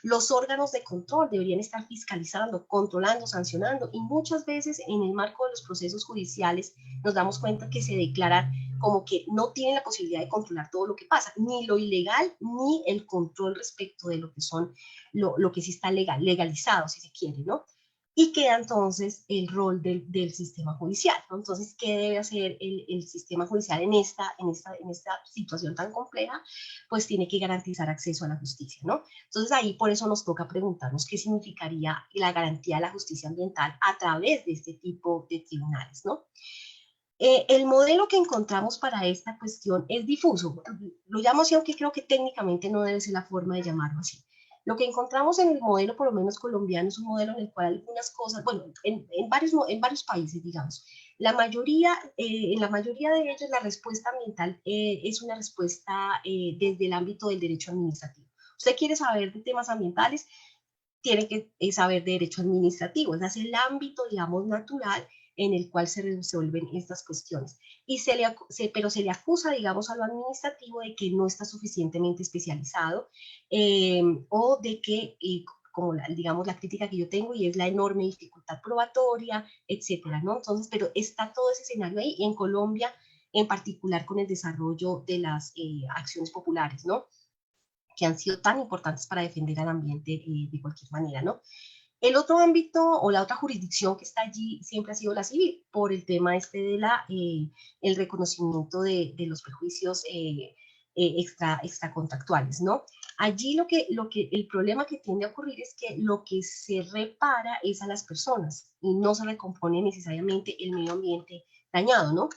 Los órganos de control deberían estar fiscalizando, controlando, sancionando, y muchas veces en el marco de los procesos judiciales nos damos cuenta que se declara como que no tienen la posibilidad de controlar todo lo que pasa, ni lo ilegal, ni el control respecto de lo que son, lo que sí está legalizado, si se quiere, ¿no? Y queda entonces el rol del sistema judicial, ¿no? Entonces, ¿qué debe hacer el sistema judicial en esta situación tan compleja? Pues tiene que garantizar acceso a la justicia, ¿no? Entonces ahí por eso nos toca preguntarnos qué significaría la garantía de la justicia ambiental a través de este tipo de tribunales, ¿no? El modelo que encontramos para esta cuestión es difuso, lo llamo así, aunque creo que técnicamente no debe ser la forma de llamarlo así. Lo que encontramos en el modelo, por lo menos colombiano, es un modelo en el cual algunas cosas, bueno, en varios países, digamos, en la mayoría de ellos la respuesta ambiental es una respuesta desde el ámbito del derecho administrativo. Usted quiere saber de temas ambientales, tiene que saber de derecho administrativo, es el ámbito, digamos, natural en el cual se resuelven estas cuestiones. Pero se le acusa, digamos, a lo administrativo de que no está suficientemente especializado o de que, como digamos, la crítica que yo tengo, y es la enorme dificultad probatoria, etcétera, ¿no? Entonces, pero está todo ese escenario ahí, y en Colombia, en particular con el desarrollo de las acciones populares, ¿no? Que han sido tan importantes para defender al ambiente de cualquier manera, ¿no? El otro ámbito o la otra jurisdicción que está allí siempre ha sido la civil, por el tema este de el reconocimiento de los perjuicios extracontractuales, ¿no? Allí el problema que tiende a ocurrir es que lo que se repara es a las personas y no se recompone necesariamente el medio ambiente dañado, ¿no?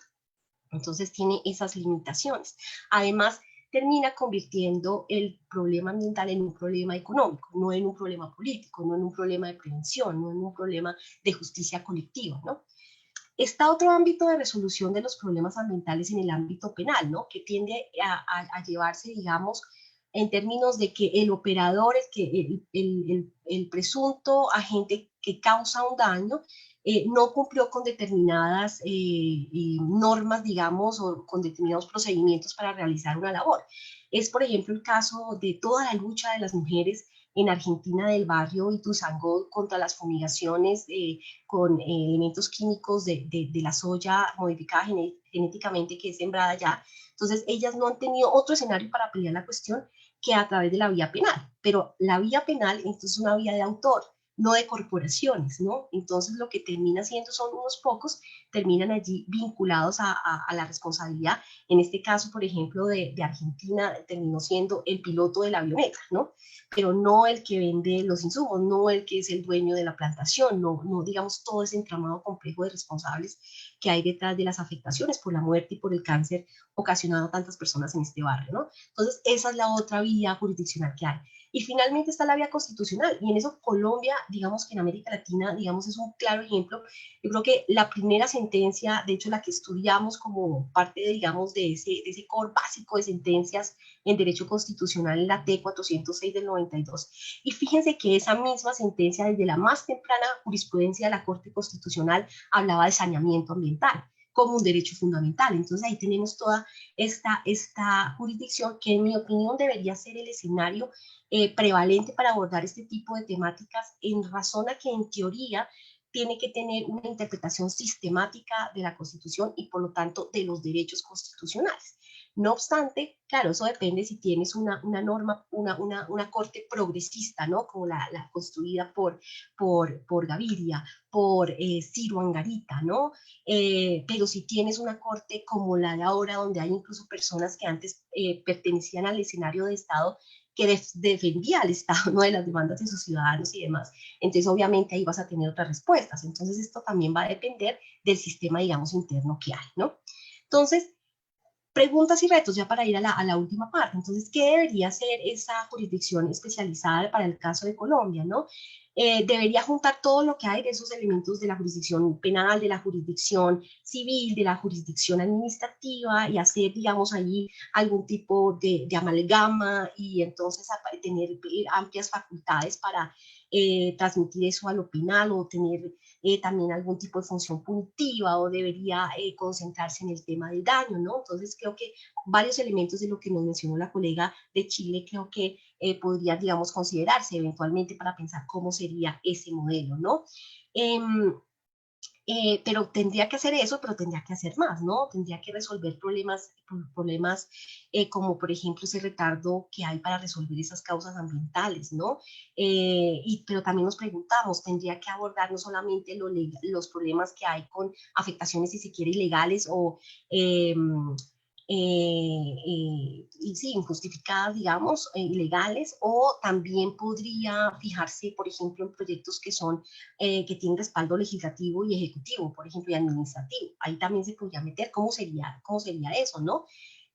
Entonces tiene esas limitaciones. Además, termina convirtiendo el problema ambiental en un problema económico, no en un problema político, no en un problema de prevención, no en un problema de justicia colectiva, ¿no? Está otro ámbito de resolución de los problemas ambientales en el ámbito penal, ¿no? Que tiende a llevarse, digamos, en términos de que el operador, el presunto agente que causa un daño, no cumplió con determinadas normas, digamos, o con determinados procedimientos para realizar una labor. Es, por ejemplo, el caso de toda la lucha de las mujeres en Argentina del barrio Ituzaingó contra las fumigaciones con elementos químicos de la soya modificada genéticamente que es sembrada ya. Entonces, ellas no han tenido otro escenario para pelear la cuestión que a través de la vía penal. Pero la vía penal, entonces, es una vía de autor, no de corporaciones, ¿no? Entonces, lo que termina siendo son unos pocos, terminan allí vinculados a la responsabilidad. En este caso, por ejemplo, de Argentina, terminó siendo el piloto de la avioneta, ¿no? Pero no el que vende los insumos, no el que es el dueño de la plantación, no, no digamos todo ese entramado complejo de responsables que hay detrás de las afectaciones por la muerte y por el cáncer ocasionado a tantas personas en este barrio, ¿no? Entonces, esa es la otra vía jurisdiccional que hay. Y finalmente está la vía constitucional, y en eso Colombia, digamos que en América Latina, digamos, es un claro ejemplo. Yo creo que la primera sentencia, de hecho la que estudiamos como parte, digamos, de ese core básico de sentencias en derecho constitucional, en la T406 del 92. Y fíjense que esa misma sentencia, desde la más temprana jurisprudencia de la Corte Constitucional, hablaba de saneamiento ambiental como un derecho fundamental. Entonces ahí tenemos toda esta jurisdicción que en mi opinión debería ser el escenario prevalente para abordar este tipo de temáticas en razón a que en teoría tiene que tener una interpretación sistemática de la Constitución y por lo tanto de los derechos constitucionales. No obstante, claro, eso depende si tienes una norma, una corte progresista, ¿no? Como la construida por Gaviria, por Ciro Angarita, ¿no? Pero si tienes una corte como la de ahora, donde hay incluso personas que antes pertenecían al escenario de Estado, que defendía al Estado, ¿no? De las demandas de sus ciudadanos y demás, entonces obviamente ahí vas a tener otras respuestas. Entonces esto también va a depender del sistema, digamos, interno que hay, ¿no? Entonces, preguntas y retos ya para ir a la última parte. Entonces, ¿qué debería hacer esa jurisdicción especializada para el caso de Colombia, no? Debería juntar todo lo que hay de esos elementos de la jurisdicción penal, de la jurisdicción civil, de la jurisdicción administrativa y hacer, digamos, ahí algún tipo de amalgama y entonces tener amplias facultades para transmitir eso a lo penal o tener también algún tipo de función punitiva o debería concentrarse en el tema del daño, ¿no? Entonces creo que varios elementos de lo que nos mencionó la colega de Chile creo que podrían, digamos, considerarse eventualmente para pensar cómo sería ese modelo, ¿no? Pero tendría que hacer eso, pero tendría que hacer más, ¿no? Tendría que resolver problemas como por ejemplo ese retardo que hay para resolver esas causas ambientales, ¿no? Pero también nos preguntamos, tendría que abordar no solamente los problemas que hay con afectaciones, si se quiere, ilegales o sí, injustificadas, digamos, ilegales, o también podría fijarse, por ejemplo, en proyectos que son, que tienen respaldo legislativo y ejecutivo, por ejemplo, y administrativo. Ahí también se podría meter cómo sería eso, ¿no?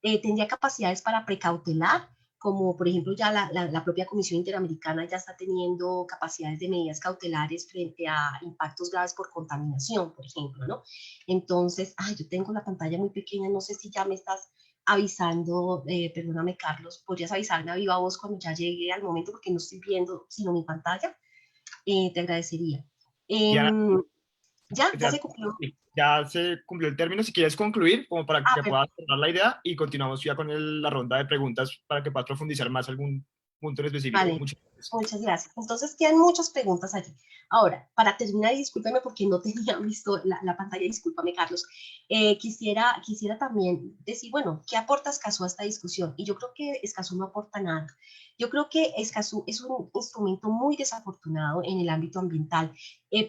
Tendría capacidades para precautelar, como por ejemplo ya la propia Comisión Interamericana ya está teniendo capacidades de medidas cautelares frente a impactos graves por contaminación, por ejemplo, ¿no? Entonces, yo tengo la pantalla muy pequeña, no sé si ya me estás avisando, perdóname Carlos, podrías avisarme a viva voz cuando ya llegue al momento porque no estoy viendo sino mi pantalla, te agradecería. Ya se cumplió. Ya se cumplió el término. Si quieres concluir, como para que puedas cerrar la idea y continuamos ya con la ronda de preguntas para que puedas profundizar más algún punto en específico. Vale. Muchas gracias. Muchas gracias. Entonces, quedan muchas preguntas allí. Ahora, para terminar, y discúlpeme porque no tenía visto la pantalla, discúlpame, Carlos, quisiera también decir, bueno, ¿qué aporta Escazú a esta discusión? Y yo creo que Escazú no aporta nada. Yo creo que Escazú es un instrumento muy desafortunado en el ámbito ambiental,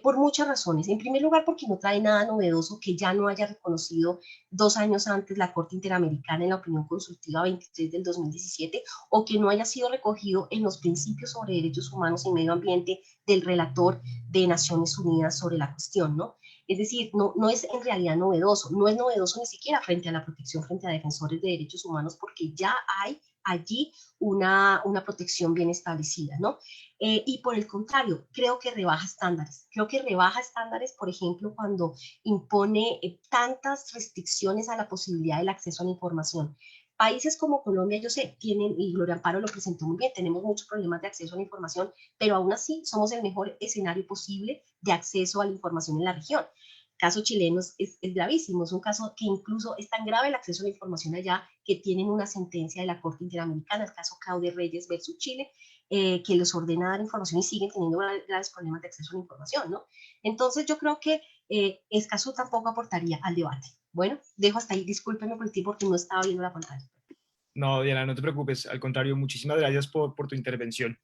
por muchas razones. En primer lugar, porque no trae nada novedoso que ya no haya reconocido 2 años antes la Corte Interamericana en la opinión consultiva 23 del 2017, o que no haya sido recogido en los principios sobre derechos humanos y medio ambiente del relator de Naciones Unidas sobre la cuestión, ¿no? Es decir, no es en realidad novedoso, no es novedoso ni siquiera frente a la protección frente a defensores de derechos humanos, porque ya hay allí una protección bien establecida, ¿no? Y por el contrario, creo que rebaja estándares, por ejemplo, cuando impone tantas restricciones a la posibilidad del acceso a la información. Países como Colombia, yo sé, tienen, y Gloria Amparo lo presentó muy bien, tenemos muchos problemas de acceso a la información, pero aún así somos el mejor escenario posible de acceso a la información en la región. El caso chileno es gravísimo, es un caso que incluso es tan grave el acceso a la información allá que tienen una sentencia de la Corte Interamericana, el caso Caude Reyes versus Chile, que les ordena dar información y siguen teniendo graves problemas de acceso a la información, ¿no? Entonces yo creo que Escazú tampoco aportaría al debate. Bueno, dejo hasta ahí, discúlpeme por el tiempo porque no estaba viendo la pantalla. No, Diana, no te preocupes, al contrario, muchísimas gracias por tu intervención.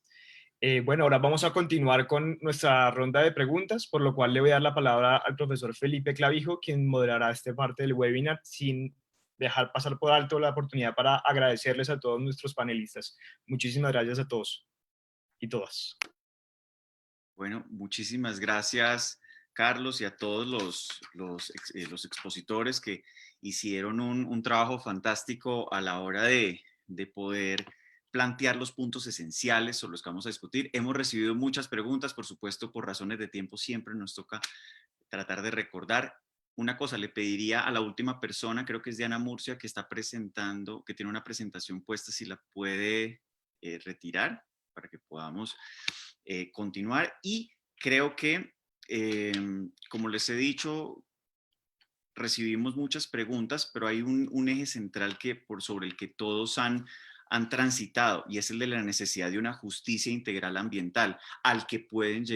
Bueno, ahora vamos a continuar con nuestra ronda de preguntas, por lo cual le voy a dar la palabra al profesor Felipe Clavijo, quien moderará esta parte del webinar, sin dejar pasar por alto la oportunidad para agradecerles a todos nuestros panelistas. Muchísimas gracias a todos y todas. Bueno, muchísimas gracias, Carlos, y a todos los expositores que hicieron un trabajo fantástico a la hora de poder plantear los puntos esenciales sobre los que vamos a discutir. Hemos recibido muchas preguntas, por supuesto, por razones de tiempo siempre nos toca tratar de recordar. Una cosa, le pediría a la última persona, creo que es Diana Murcia, que está presentando, que tiene una presentación puesta, si la puede retirar para que podamos continuar. Y creo que, como les he dicho, recibimos muchas preguntas, pero hay un eje central sobre el que todos han transitado, y es el de la necesidad de una justicia integral ambiental al que podemos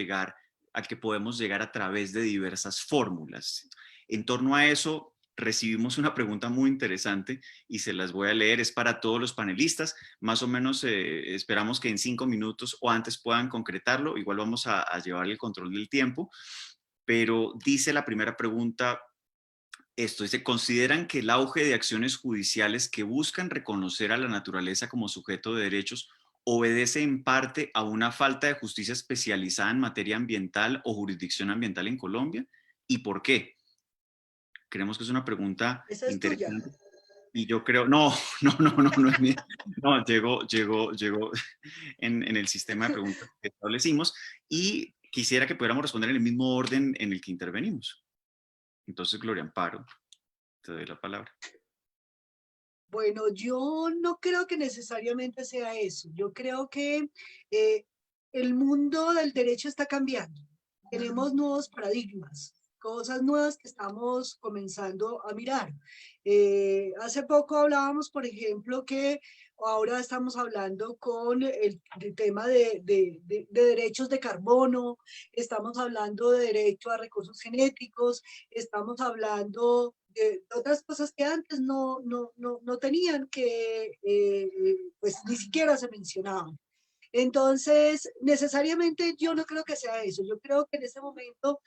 llegar a través de diversas fórmulas. En torno a eso, recibimos una pregunta muy interesante y se las voy a leer. Es para todos los panelistas. Más o menos esperamos que en 5 minutos o antes puedan concretarlo. Igual vamos a llevar el control del tiempo. Pero dice la primera pregunta esto: dice, ¿consideran que el auge de acciones judiciales que buscan reconocer a la naturaleza como sujeto de derechos obedece en parte a una falta de justicia especializada en materia ambiental o jurisdicción ambiental en Colombia? ¿Y por qué? Creemos que es una pregunta Esa es tuya. interesante. Y yo creo, no es mía. No, llegó en el sistema de preguntas que establecimos, y quisiera que pudiéramos responder en el mismo orden en el que intervenimos. Entonces, Gloria Amparo, te doy la palabra. Bueno, yo no creo que necesariamente sea eso. Yo creo que el mundo del derecho está cambiando. Tenemos nuevos paradigmas, cosas nuevas que estamos comenzando a mirar. Hace poco hablábamos, por ejemplo, que ahora estamos hablando con el tema de derechos de carbono, estamos hablando de derecho a recursos genéticos, estamos hablando de otras cosas que antes no tenían, que pues ni siquiera se mencionaban. Entonces, necesariamente yo no creo que sea eso. Yo creo que en este momento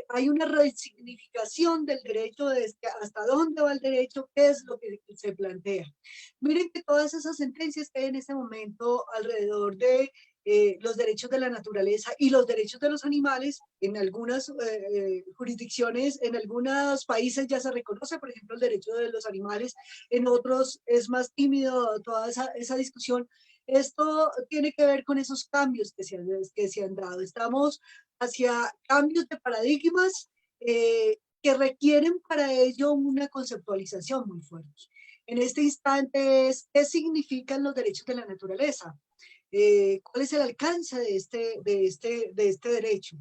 hay una resignificación del derecho, hasta dónde va el derecho, qué es lo que se plantea. Miren que todas esas sentencias que hay en este momento alrededor de los derechos de la naturaleza y los derechos de los animales, en algunas jurisdicciones, en algunos países ya se reconoce, por ejemplo, el derecho de los animales, en otros es más tímido toda esa discusión. Esto tiene que ver con esos cambios que se han dado. Estamos hacia cambios de paradigmas que requieren para ello una conceptualización muy fuerte. En este instante es qué significan los derechos de la naturaleza, cuál es el alcance de este derecho,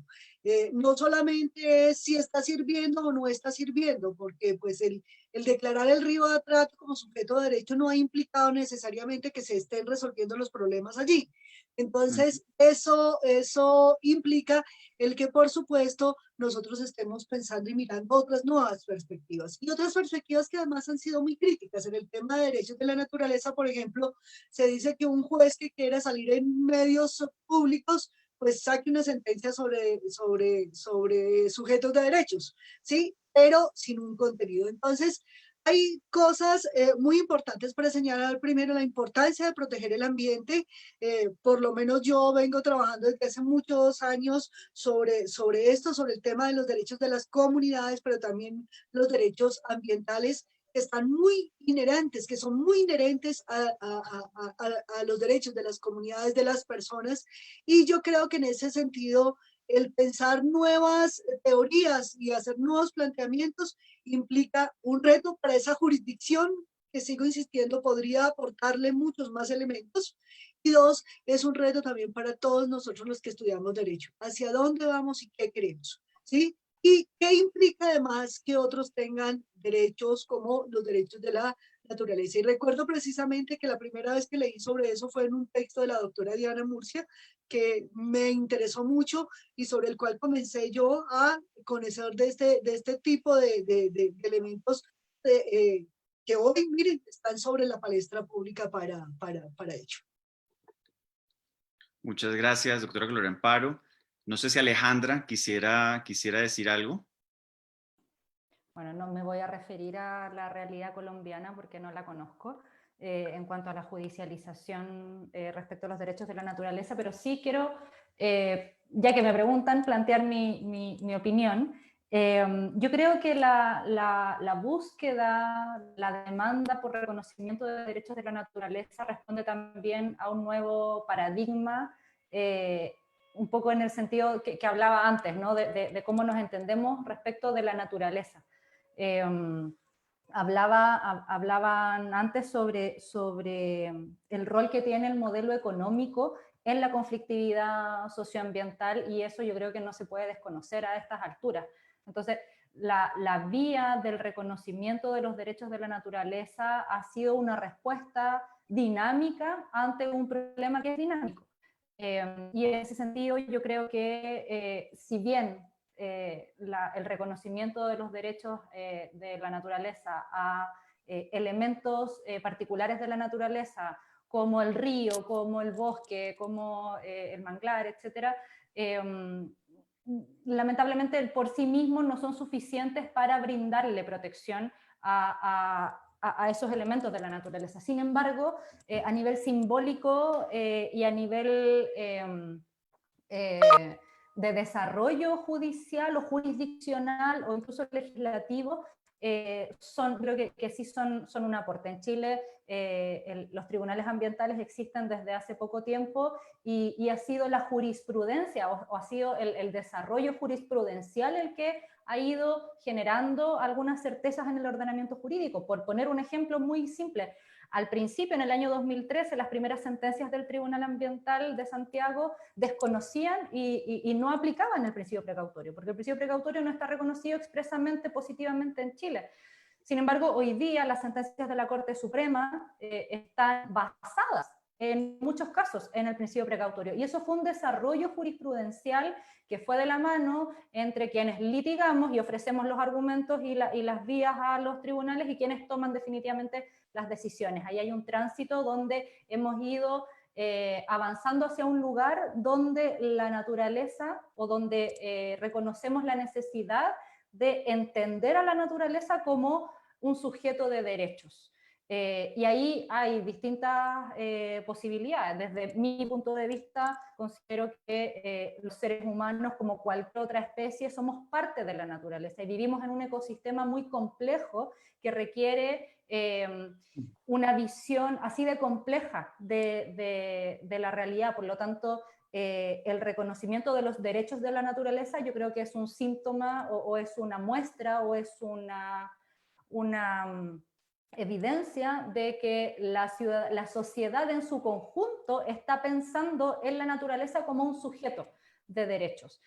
No solamente es si está sirviendo o no está sirviendo, porque pues el declarar el río de Atrato como sujeto de derecho no ha implicado necesariamente que se estén resolviendo los problemas allí. Entonces, eso implica el que, por supuesto, nosotros estemos pensando y mirando otras nuevas perspectivas. Y otras perspectivas que además han sido muy críticas. En el tema de derechos de la naturaleza, por ejemplo, se dice que un juez que quiera salir en medios públicos pues saque una sentencia sobre sujetos de derechos, ¿sí? Pero sin un contenido. Entonces, hay cosas muy importantes para señalar. Primero, la importancia de proteger el ambiente. Por lo menos yo vengo trabajando desde hace muchos años sobre esto, sobre el tema de los derechos de las comunidades, pero también los derechos ambientales que están muy inherentes, que son muy inherentes a los derechos de las comunidades, de las personas. Y yo creo que en ese sentido, el pensar nuevas teorías y hacer nuevos planteamientos implica un reto para esa jurisdicción que, sigo insistiendo, podría aportarle muchos más elementos. Y dos, es un reto también para todos nosotros los que estudiamos derecho. ¿Hacia dónde vamos y qué queremos? ¿Sí? ¿Y qué implica además que otros tengan derechos como los derechos de la naturaleza? Y recuerdo precisamente que la primera vez que leí sobre eso fue en un texto de la doctora Diana Murcia, que me interesó mucho y sobre el cual comencé yo a conocer de este tipo de elementos que hoy, miren, están sobre la palestra pública para ello. Muchas gracias, doctora Gloria Amparo. No sé si Alejandra quisiera decir algo. Bueno, no me voy a referir a la realidad colombiana porque no la conozco en cuanto a la judicialización respecto a los derechos de la naturaleza, pero sí quiero, ya que me preguntan, plantear mi opinión. Yo creo que la búsqueda, la demanda por reconocimiento de derechos de la naturaleza responde también a un nuevo paradigma, un poco en el sentido que hablaba antes, ¿no? de cómo nos entendemos respecto de la naturaleza. Hablaban antes sobre el rol que tiene el modelo económico en la conflictividad socioambiental, y eso yo creo que no se puede desconocer a estas alturas. Entonces, la vía del reconocimiento de los derechos de la naturaleza ha sido una respuesta dinámica ante un problema que es dinámico. Y en ese sentido yo creo que si bien el reconocimiento de los derechos de la naturaleza a elementos particulares de la naturaleza, como el río, como el bosque, como el manglar, etc., lamentablemente por sí mismos no son suficientes para brindarle protección a esos elementos de la naturaleza. Sin embargo, a nivel simbólico y a nivel de desarrollo judicial o jurisdiccional o incluso legislativo, creo que sí son un aporte. En Chile los tribunales ambientales existen desde hace poco tiempo y ha sido la jurisprudencia o ha sido el desarrollo jurisprudencial el que ha ido generando algunas certezas en el ordenamiento jurídico. Por poner un ejemplo muy simple, al principio, en el año 2013, las primeras sentencias del Tribunal Ambiental de Santiago desconocían y no aplicaban el principio precautorio, porque el principio precautorio no está reconocido expresamente positivamente en Chile. Sin embargo, hoy día las sentencias de la Corte Suprema están basadas en muchos casos en el principio precautorio. Y eso fue un desarrollo jurisprudencial que fue de la mano entre quienes litigamos y ofrecemos los argumentos y las vías a los tribunales y quienes toman definitivamente las decisiones. Ahí hay un tránsito donde hemos ido avanzando hacia un lugar donde la naturaleza o donde reconocemos la necesidad de entender a la naturaleza como un sujeto de derechos. Y ahí hay distintas posibilidades. Desde mi punto de vista, considero que los seres humanos, como cualquier otra especie, somos parte de la naturaleza y vivimos en un ecosistema muy complejo que requiere una visión así de compleja de la realidad. Por lo tanto, el reconocimiento de los derechos de la naturaleza yo creo que es un síntoma o es una muestra o es una evidencia de que la sociedad en su conjunto está pensando en la naturaleza como un sujeto de derechos.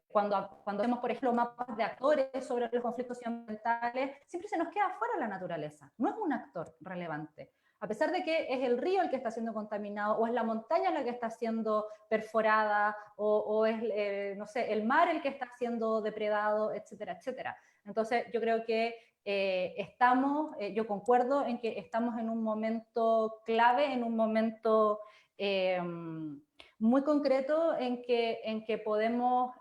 cuando hacemos, por ejemplo, mapas de actores sobre los conflictos ambientales, siempre se nos queda fuera la naturaleza, no es un actor relevante. A pesar de que es el río el que está siendo contaminado, o es la montaña la que está siendo perforada, o es, no sé, el mar el que está siendo depredado, etcétera, etcétera. Entonces, yo creo que yo concuerdo en que estamos en un momento clave, en un momento muy concreto en que podemos,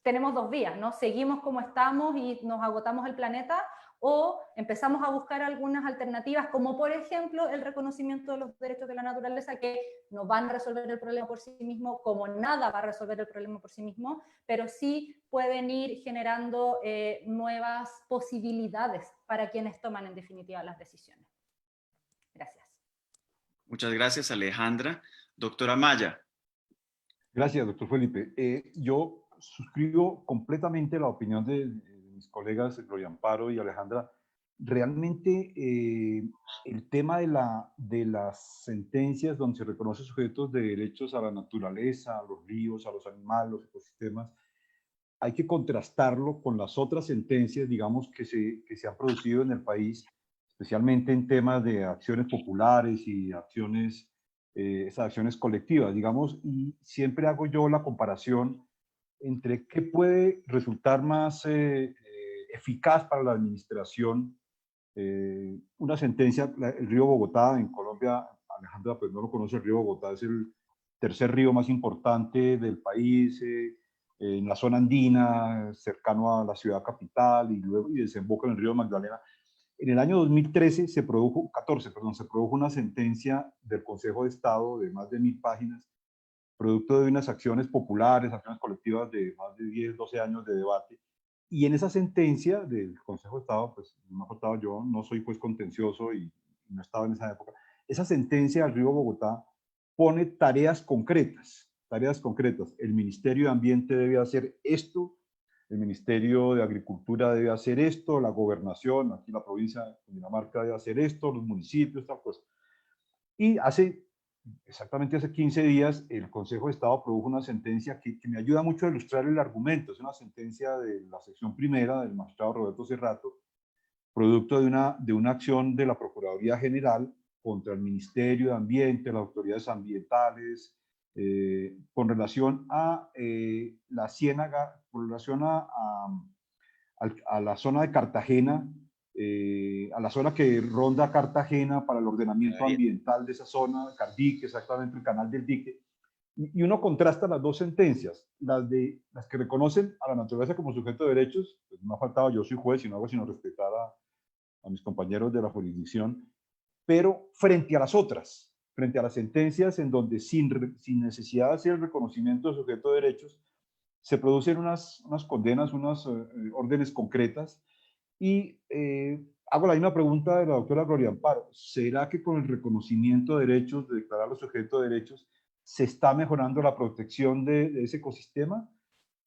tenemos dos vías, ¿no? Seguimos como estamos y nos agotamos el planeta, o empezamos a buscar algunas alternativas, como por ejemplo el reconocimiento de los derechos de la naturaleza, que no van a resolver el problema por sí mismo, como nada va a resolver el problema por sí mismo, pero sí pueden ir generando nuevas posibilidades para quienes toman en definitiva las decisiones. Gracias. Muchas gracias, Alejandra. Doctora Maya. Gracias, doctor Felipe. Yo suscribo completamente la opinión de mis colegas Gloria Amparo y Alejandra. Realmente el tema de las sentencias donde se reconoce sujetos de derechos a la naturaleza, a los ríos, a los animales, los ecosistemas, hay que contrastarlo con las otras sentencias, digamos, que se han producido en el país, especialmente en temas de acciones populares y acciones, esas acciones colectivas, digamos, y siempre hago yo la comparación entre qué puede resultar más eficaz para la administración. Una sentencia, el río Bogotá en Colombia, Alejandra pues no lo conoce, el río Bogotá es el tercer río más importante del país, en la zona andina, cercano a la ciudad capital, y luego desemboca en el río Magdalena. En el año 2013 se produjo una sentencia del Consejo de Estado de más de 1000 páginas, producto de unas acciones populares, acciones colectivas de más de 10, 12 años de debate. Y en esa sentencia del Consejo de Estado, pues no me ha faltado, yo no soy juez contencioso y no estaba en esa época, esa sentencia del río Bogotá pone tareas concretas. El Ministerio de Ambiente debe hacer esto, el Ministerio de Agricultura debe hacer esto, la gobernación, aquí la provincia de Cundinamarca debe hacer esto, los municipios, tal cosa. Y exactamente hace 15 días, el Consejo de Estado produjo una sentencia que me ayuda mucho a ilustrar el argumento. Es una sentencia de la sección primera del magistrado Roberto Cerrato, producto de una acción de la Procuraduría General contra el Ministerio de Ambiente, las autoridades ambientales, con relación a la Ciénaga, con relación a la zona de Cartagena, a la zona que ronda Cartagena para el ordenamiento ambiental de esa zona, Cardique, exactamente el canal del dique, y uno contrasta las dos sentencias, las que reconocen a la naturaleza como sujeto de derechos, pues me ha faltado, yo soy juez y no hago sino respetar a mis compañeros de la jurisdicción, pero frente a las otras, frente a las sentencias en donde sin necesidad de hacer el reconocimiento de sujeto de derechos, se producen unas condenas, unas órdenes concretas. Y hago la misma pregunta de la doctora Gloria Amparo. ¿Será que con el reconocimiento de derechos, de declarar los sujetos de derechos, se está mejorando la protección de ese ecosistema?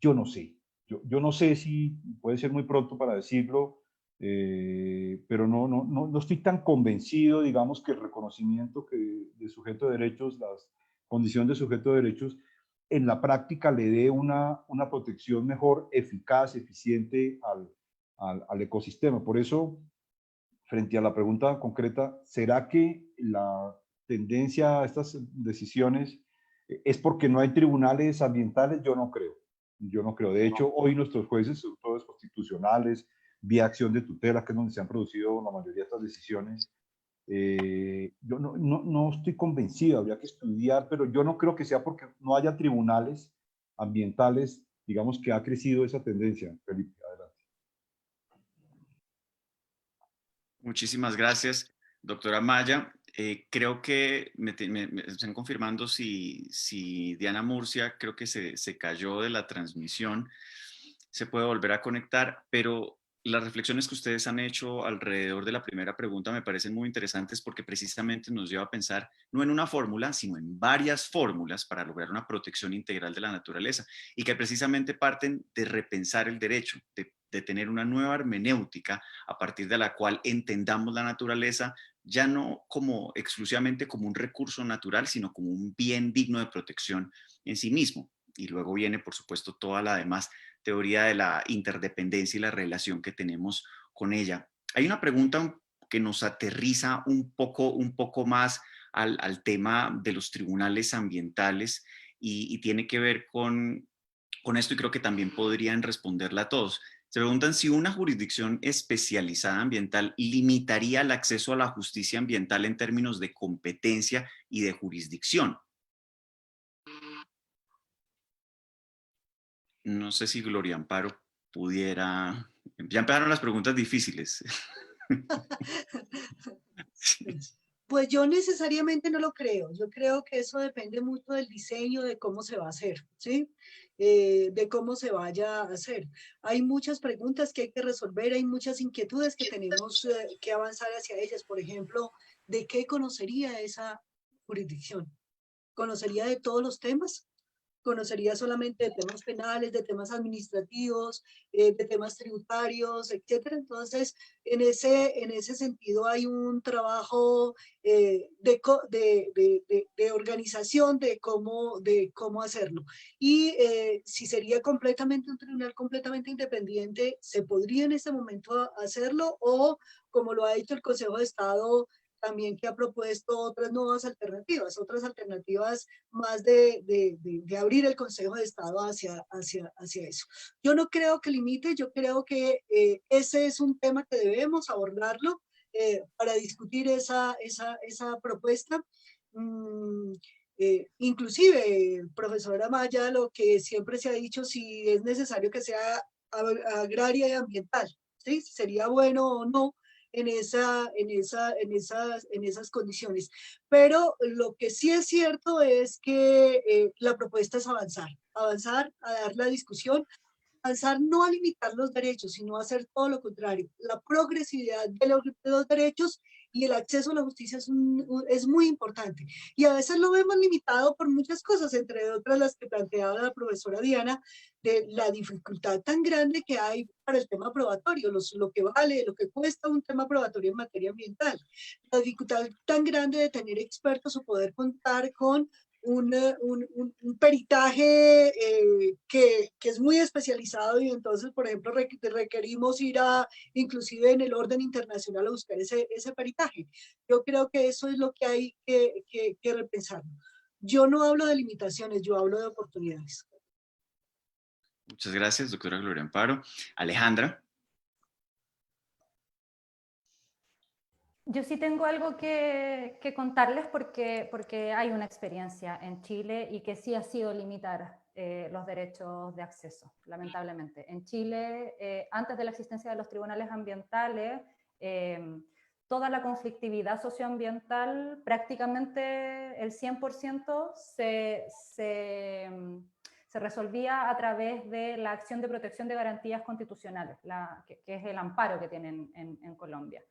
Yo no sé. Yo no sé si puede ser muy pronto para decirlo, pero no estoy tan convencido, digamos, que el reconocimiento de sujeto de derechos, las condiciones de sujeto de derechos, en la práctica le dé una protección mejor, eficaz, eficiente al ecosistema. Por eso, frente a la pregunta concreta, ¿será que la tendencia a estas decisiones es porque no hay tribunales ambientales? Yo no creo. De hecho, hoy nuestros jueces, sobre todo constitucionales, vía acción de tutela, que es donde se han producido la mayoría de estas decisiones, yo no estoy convencido, habría que estudiar, pero yo no creo que sea porque no haya tribunales ambientales, digamos, que ha crecido esa tendencia. Felipe, adelante. Muchísimas gracias, doctora Maya. Creo que me están confirmando si Diana Murcia, creo que se cayó de la transmisión, se puede volver a conectar, pero las reflexiones que ustedes han hecho alrededor de la primera pregunta me parecen muy interesantes porque precisamente nos lleva a pensar no en una fórmula, sino en varias fórmulas para lograr una protección integral de la naturaleza y que precisamente parten de repensar el derecho, de tener una nueva hermenéutica a partir de la cual entendamos la naturaleza ya no exclusivamente como un recurso natural, sino como un bien digno de protección en sí mismo. y luego viene, por supuesto, toda la demás teoría de la interdependencia y la relación que tenemos con ella. Hay una pregunta que nos aterriza un poco más al tema de los tribunales ambientales y tiene que ver con esto, y creo que también podrían responderla a todos. Se preguntan si una jurisdicción especializada ambiental limitaría el acceso a la justicia ambiental en términos de competencia y de jurisdicción. No sé si Gloria Amparo pudiera... Ya empezaron las preguntas difíciles. Pues yo necesariamente no lo creo. Yo creo que eso depende mucho del diseño, de cómo se va a hacer, ¿sí? De cómo se vaya a hacer. Hay muchas preguntas que hay que resolver, hay muchas inquietudes que tenemos que avanzar hacia ellas. Por ejemplo, ¿de qué conocería esa jurisdicción? ¿Conocería de todos los temas? Conocería solamente de temas penales, de temas administrativos, de temas tributarios, etcétera. Entonces, en ese sentido hay un trabajo de organización de cómo hacerlo. Y si sería completamente un tribunal completamente independiente, se podría en este momento hacerlo, o como lo ha dicho el Consejo de Estado, también que ha propuesto otras nuevas alternativas, más de abrir el Consejo de Estado hacia eso. Yo no creo que limite, yo creo que ese es un tema que debemos abordarlo para discutir esa propuesta. Inclusive, profesora Maya, lo que siempre se ha dicho, si es necesario que sea agraria y ambiental, ¿sí? Si sería bueno o no en esas condiciones. Pero lo que sí es cierto es que la propuesta es avanzar a dar la discusión, avanzar no a limitar los derechos, sino a hacer todo lo contrario. La progresividad de los derechos y el acceso a la justicia es muy importante. Y a veces lo vemos limitado por muchas cosas, entre otras las que planteaba la profesora Diana, de la dificultad tan grande que hay para el tema probatorio, lo que vale, lo que cuesta un tema probatorio en materia ambiental. La dificultad tan grande de tener expertos o poder contar con un peritaje que es muy especializado, y entonces, por ejemplo, requerimos ir inclusive en el orden internacional a buscar ese peritaje. Yo creo que eso es lo que hay que repensar. Yo no hablo de limitaciones, yo hablo de oportunidades. Muchas gracias, doctora Gloria Amparo. Alejandra. Yo sí tengo algo que contarles porque hay una experiencia en Chile y que sí ha sido limitar los derechos de acceso, lamentablemente. En Chile, antes de la existencia de los tribunales ambientales, toda la conflictividad socioambiental, prácticamente el 100% se resolvía a través de la acción de protección de garantías constitucionales, que es el amparo que tienen en Colombia.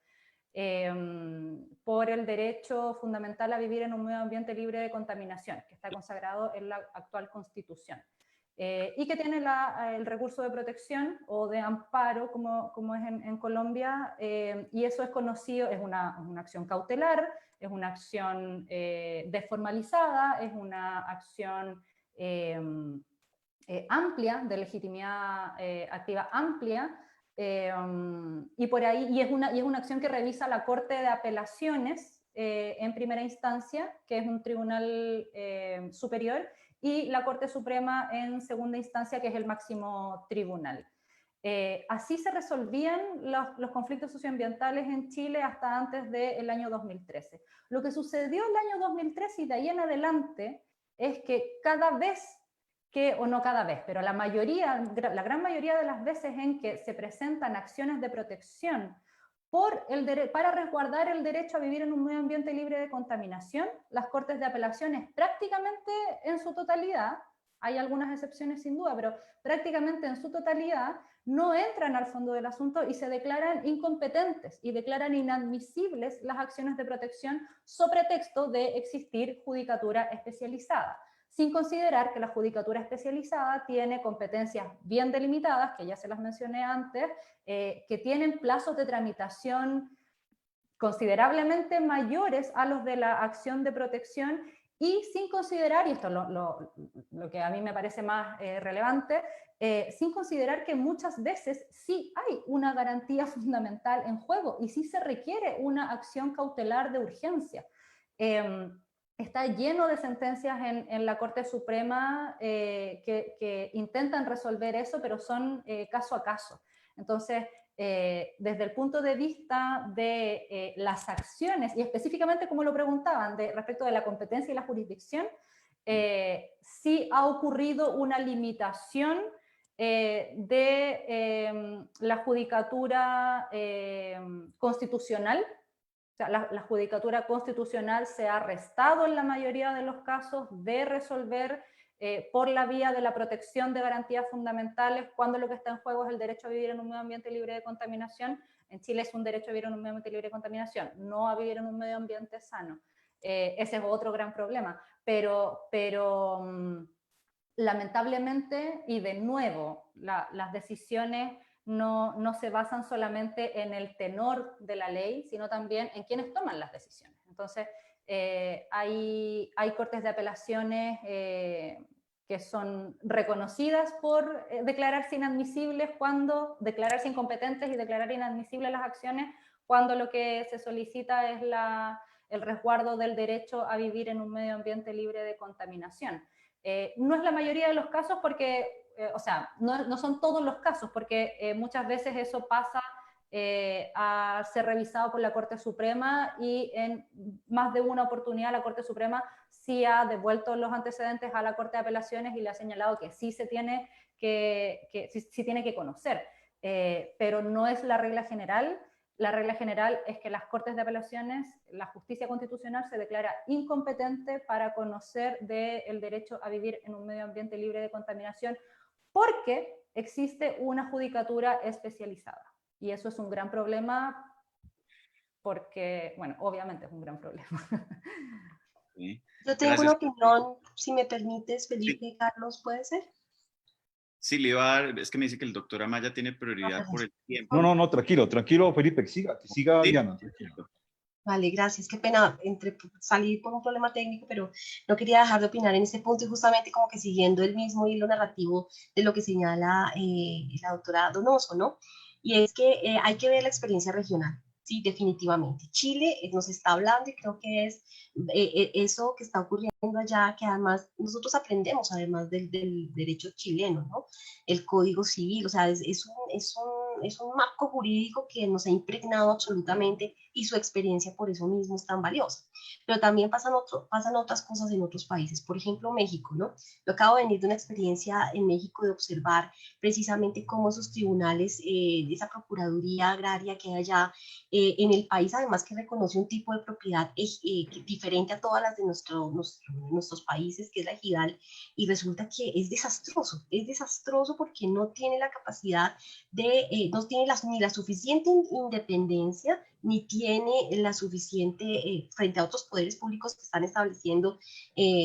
Por el derecho fundamental a vivir en un medio ambiente libre de contaminación, que está consagrado en la actual Constitución, y que tiene el recurso de protección o de amparo, como es en Colombia, y eso es conocido, es una acción cautelar, es una acción desformalizada, es una acción amplia, de legitimidad activa amplia, y por ahí, y es una acción que revisa la Corte de Apelaciones en primera instancia, que es un tribunal superior, y la Corte Suprema en segunda instancia, que es el máximo tribunal. Así se resolvían los conflictos socioambientales en Chile hasta antes del año 2013. Lo que sucedió el año 2013 y de ahí en adelante es que cada vez o no cada vez, pero la gran mayoría de las veces en que se presentan acciones de protección para resguardar el derecho a vivir en un medio ambiente libre de contaminación, las Cortes de Apelaciones prácticamente en su totalidad, hay algunas excepciones sin duda, pero prácticamente en su totalidad no entran al fondo del asunto y se declaran incompetentes y declaran inadmisibles las acciones de protección sobre pretexto de existir judicatura especializada, sin considerar que la judicatura especializada tiene competencias bien delimitadas, que ya se las mencioné antes, que tienen plazos de tramitación considerablemente mayores a los de la acción de protección y sin considerar, y esto es lo que a mí me parece más relevante, sin considerar que muchas veces sí hay una garantía fundamental en juego y sí se requiere una acción cautelar de urgencia. Está lleno de sentencias en la Corte Suprema que intentan resolver eso, pero son caso a caso. Entonces, desde el punto de vista de las acciones, y específicamente como lo preguntaban, respecto de la competencia y la jurisdicción, sí ha ocurrido una limitación de la judicatura constitucional. O sea, la judicatura constitucional se ha restado en la mayoría de los casos de resolver por la vía de la protección de garantías fundamentales cuando lo que está en juego es el derecho a vivir en un medio ambiente libre de contaminación. En Chile es un derecho a vivir en un medio ambiente libre de contaminación, no a vivir en un medio ambiente sano. Ese es otro gran problema. Pero lamentablemente, y de nuevo, las decisiones no se basan solamente en el tenor de la ley, sino también en quienes toman las decisiones. Entonces, hay cortes de apelaciones que son reconocidas por declararse inadmisibles declararse incompetentes y declarar inadmisibles las acciones cuando lo que se solicita es el resguardo del derecho a vivir en un medio ambiente libre de contaminación. No es la mayoría de los casos porque, o sea, no son todos los casos, porque muchas veces eso pasa a ser revisado por la Corte Suprema y en más de una oportunidad la Corte Suprema sí ha devuelto los antecedentes a la Corte de Apelaciones y le ha señalado que sí se tiene sí tiene que conocer, pero no es la regla general. La regla general es que las Cortes de Apelaciones, la justicia constitucional se declara incompetente para conocer del derecho a vivir en un medio ambiente libre de contaminación porque existe una judicatura especializada. Y eso es un gran problema porque, bueno, obviamente es un gran problema. Sí. Yo tengo Gracias. una opinión, si me permites, Felipe, Sí. Carlos, ¿puede ser? Sí, le iba a dar, es que me dice que el doctor Amaya tiene prioridad por el tiempo. No, tranquilo, Felipe, que siga Sí. Diana, tranquilo. Vale, gracias. Qué pena salir por un problema técnico, pero no quería dejar de opinar en este punto y justamente como que siguiendo el mismo hilo narrativo de lo que señala la doctora Donosco, ¿no? Y es que hay que ver la experiencia regional. Sí, definitivamente. Chile nos está hablando y creo que es eso que está ocurriendo allá, que además nosotros aprendemos además del derecho chileno, ¿no? El Código Civil, o sea, es un marco jurídico que nos ha impregnado absolutamente y su experiencia por eso mismo es tan valiosa. Pero también pasan otras cosas en otros países, por ejemplo México, ¿no? Yo acabo de venir de una experiencia en México de observar precisamente cómo esos tribunales, esa Procuraduría Agraria que hay allá, en el país además que reconoce un tipo de propiedad diferente a todas las de nuestros países, que es la ejidal, y resulta que es desastroso porque no tiene la capacidad no tiene ni la suficiente independencia, ni tiene la suficiente, frente a otros poderes públicos que están estableciendo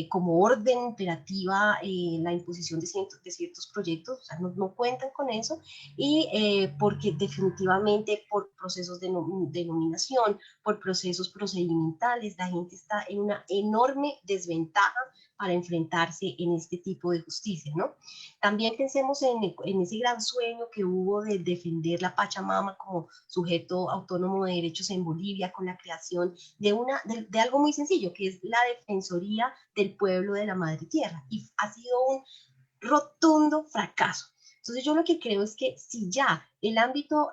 como orden imperativa la imposición de ciertos proyectos, o sea, no cuentan con eso, y porque definitivamente por procesos de nominación, por procesos procedimentales, la gente está en una enorme desventaja para enfrentarse en este tipo de justicia, ¿no? También pensemos en ese gran sueño que hubo de defender la Pachamama como sujeto autónomo de derechos en Bolivia con la creación de algo muy sencillo, que es la Defensoría del Pueblo de la Madre Tierra, y ha sido un rotundo fracaso. Entonces yo lo que creo es que si ya el ámbito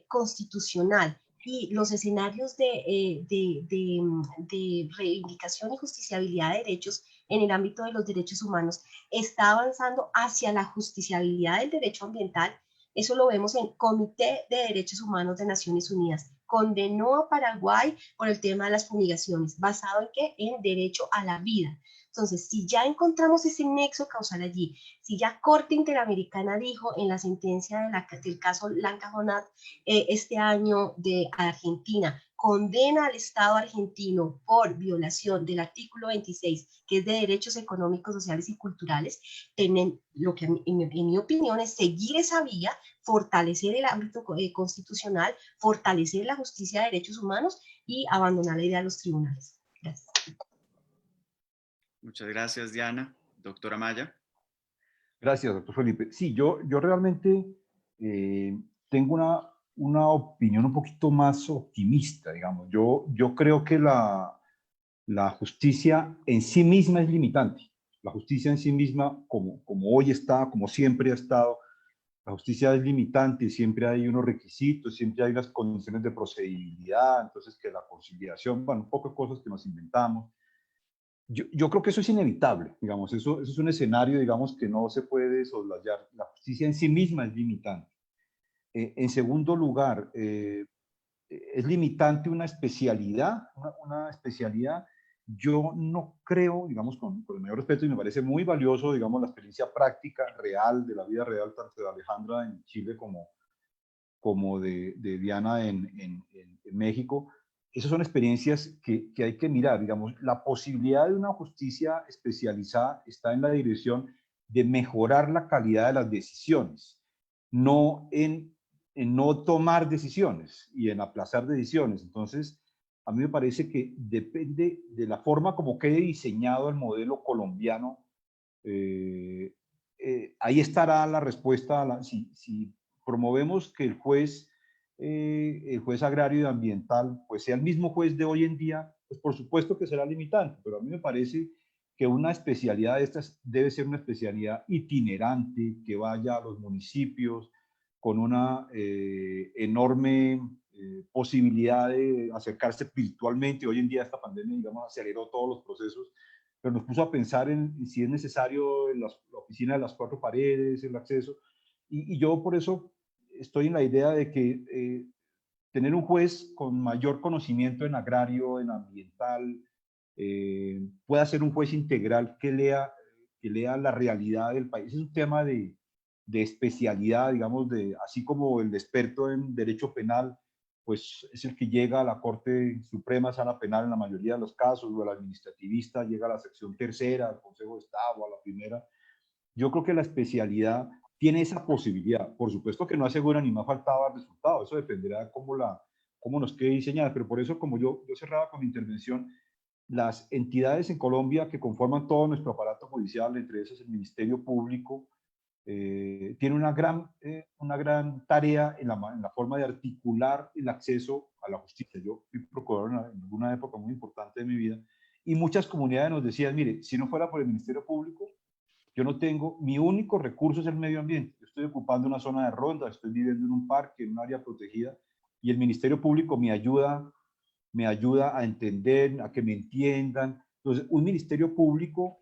constitucional y los escenarios de reivindicación y justiciabilidad de derechos en el ámbito de los derechos humanos está avanzando hacia la justiciabilidad del derecho ambiental, eso lo vemos en Comité de Derechos Humanos de Naciones Unidas. Condenó a Paraguay por el tema de las fumigaciones, ¿basado en qué? En derecho a la vida. Entonces, si ya encontramos ese nexo causal allí, si ya Corte Interamericana dijo en la sentencia del caso Lancajonat este año de Argentina, condena al Estado argentino por violación del artículo 26, que es de derechos económicos, sociales y culturales, lo que en mi opinión es seguir esa vía, fortalecer el ámbito constitucional, fortalecer la justicia de derechos humanos y abandonar la idea de los tribunales. Gracias. Muchas gracias, Diana. Doctora Maya. Gracias, doctor Felipe. Sí, yo realmente tengo una opinión un poquito más optimista, digamos. Yo creo que la justicia en sí misma es limitante. La justicia en sí misma, como hoy está, como siempre ha estado, la justicia es limitante, siempre hay unos requisitos, siempre hay unas condiciones de procedibilidad, entonces que la conciliación, bueno, un poco de cosas que nos inventamos. Yo creo que eso es inevitable, digamos, eso es un escenario, digamos, que no se puede soslayar. La justicia en sí misma es limitante. En segundo lugar, es limitante una especialidad, una especialidad. Yo no creo, digamos, con el mayor respeto, y me parece muy valioso, digamos, la experiencia práctica, real, de la vida real, tanto de Alejandra en Chile como de Diana en México. Esas son experiencias que hay que mirar, digamos, la posibilidad de una justicia especializada está en la dirección de mejorar la calidad de las decisiones, no en no tomar decisiones y en aplazar decisiones. Entonces, a mí me parece que depende de la forma como quede diseñado el modelo colombiano. Ahí estará la respuesta a si promovemos que el juez agrario y ambiental, pues sea el mismo juez de hoy en día, pues por supuesto que será limitante, pero a mí me parece que una especialidad de estas debe ser una especialidad itinerante, que vaya a los municipios con una enorme posibilidad de acercarse virtualmente. Hoy en día esta pandemia, digamos, aceleró todos los procesos, pero nos puso a pensar en si es necesario en la oficina de las cuatro paredes, el acceso, y yo por eso estoy en la idea de que tener un juez con mayor conocimiento en agrario, en ambiental, pueda ser un juez integral que lea la realidad del país. Es un tema de especialidad, digamos, así como el experto en derecho penal, pues es el que llega a la Corte Suprema Sala Penal en la mayoría de los casos, o el administrativista llega a la sección tercera, al Consejo de Estado, a la primera. Yo creo que la especialidad tiene esa posibilidad. Por supuesto que no asegura ni más faltaba el resultado, eso dependerá de cómo nos quede diseñada, pero por eso, como yo cerraba con mi intervención, las entidades en Colombia que conforman todo nuestro aparato judicial, entre esas el Ministerio Público, tiene una gran tarea en la forma de articular el acceso a la justicia. Yo fui procurador en alguna época muy importante de mi vida y muchas comunidades nos decían, mire, si no fuera por el Ministerio Público, yo no tengo, mi único recurso es el medio ambiente. Yo estoy ocupando una zona de ronda, estoy viviendo en un parque, en un área protegida, y el Ministerio Público me ayuda a entender, a que me entiendan. Entonces, un Ministerio Público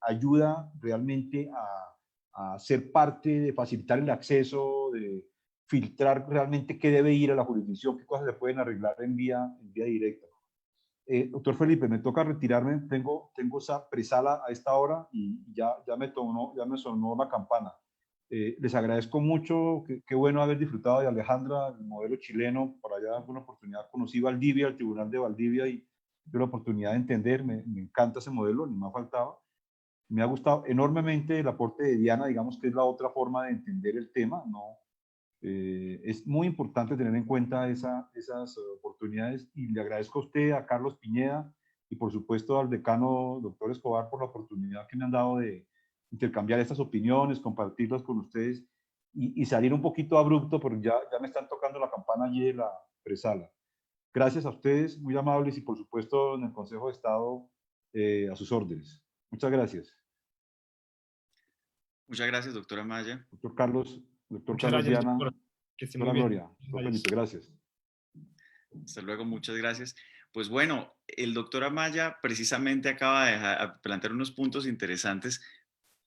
ayuda realmente a ser parte de facilitar el acceso, de filtrar realmente qué debe ir a la jurisdicción, qué cosas se pueden arreglar en vía directa. Doctor Felipe, me toca retirarme, tengo esa presala a esta hora y ya me sonó la campana. Les agradezco mucho, qué bueno haber disfrutado de Alejandra, el modelo chileno. Por allá alguna oportunidad conocí Valdivia, el Tribunal de Valdivia, y tuve la oportunidad de entender, me encanta ese modelo, ni más faltaba. Me ha gustado enormemente el aporte de Diana, digamos que es la otra forma de entender el tema, ¿no? Es muy importante tener en cuenta esas oportunidades, y le agradezco a usted, a Carlos Piñeda y por supuesto al decano doctor Escobar por la oportunidad que me han dado de intercambiar estas opiniones, compartirlas con ustedes y salir un poquito abrupto porque ya me están tocando la campana allí de la presala. Gracias a ustedes, muy amables, y por supuesto en el Consejo de Estado a sus órdenes. Muchas gracias. Muchas gracias, doctora Maya. Doctor Carlos Muchas gracias, Diana, doctor. Que esté muy doctora bien. Gloria, doctor Felipe, gracias. Hasta luego, muchas gracias. Pues bueno, el doctor Amaya precisamente acaba de plantear unos puntos interesantes,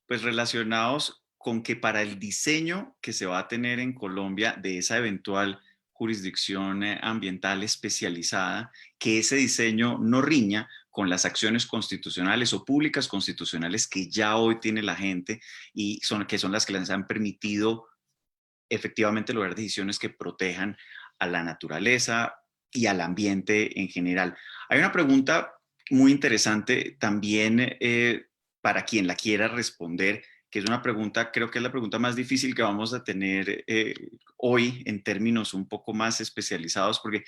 pues relacionados con que para el diseño que se va a tener en Colombia de esa eventual jurisdicción ambiental especializada, que ese diseño no riña con las acciones constitucionales o públicas constitucionales que ya hoy tiene la gente y que son las que les han permitido efectivamente lograr decisiones que protejan a la naturaleza y al ambiente en general. Hay una pregunta muy interesante también para quien la quiera responder, que es una pregunta, creo que es la pregunta más difícil que vamos a tener hoy en términos un poco más especializados, porque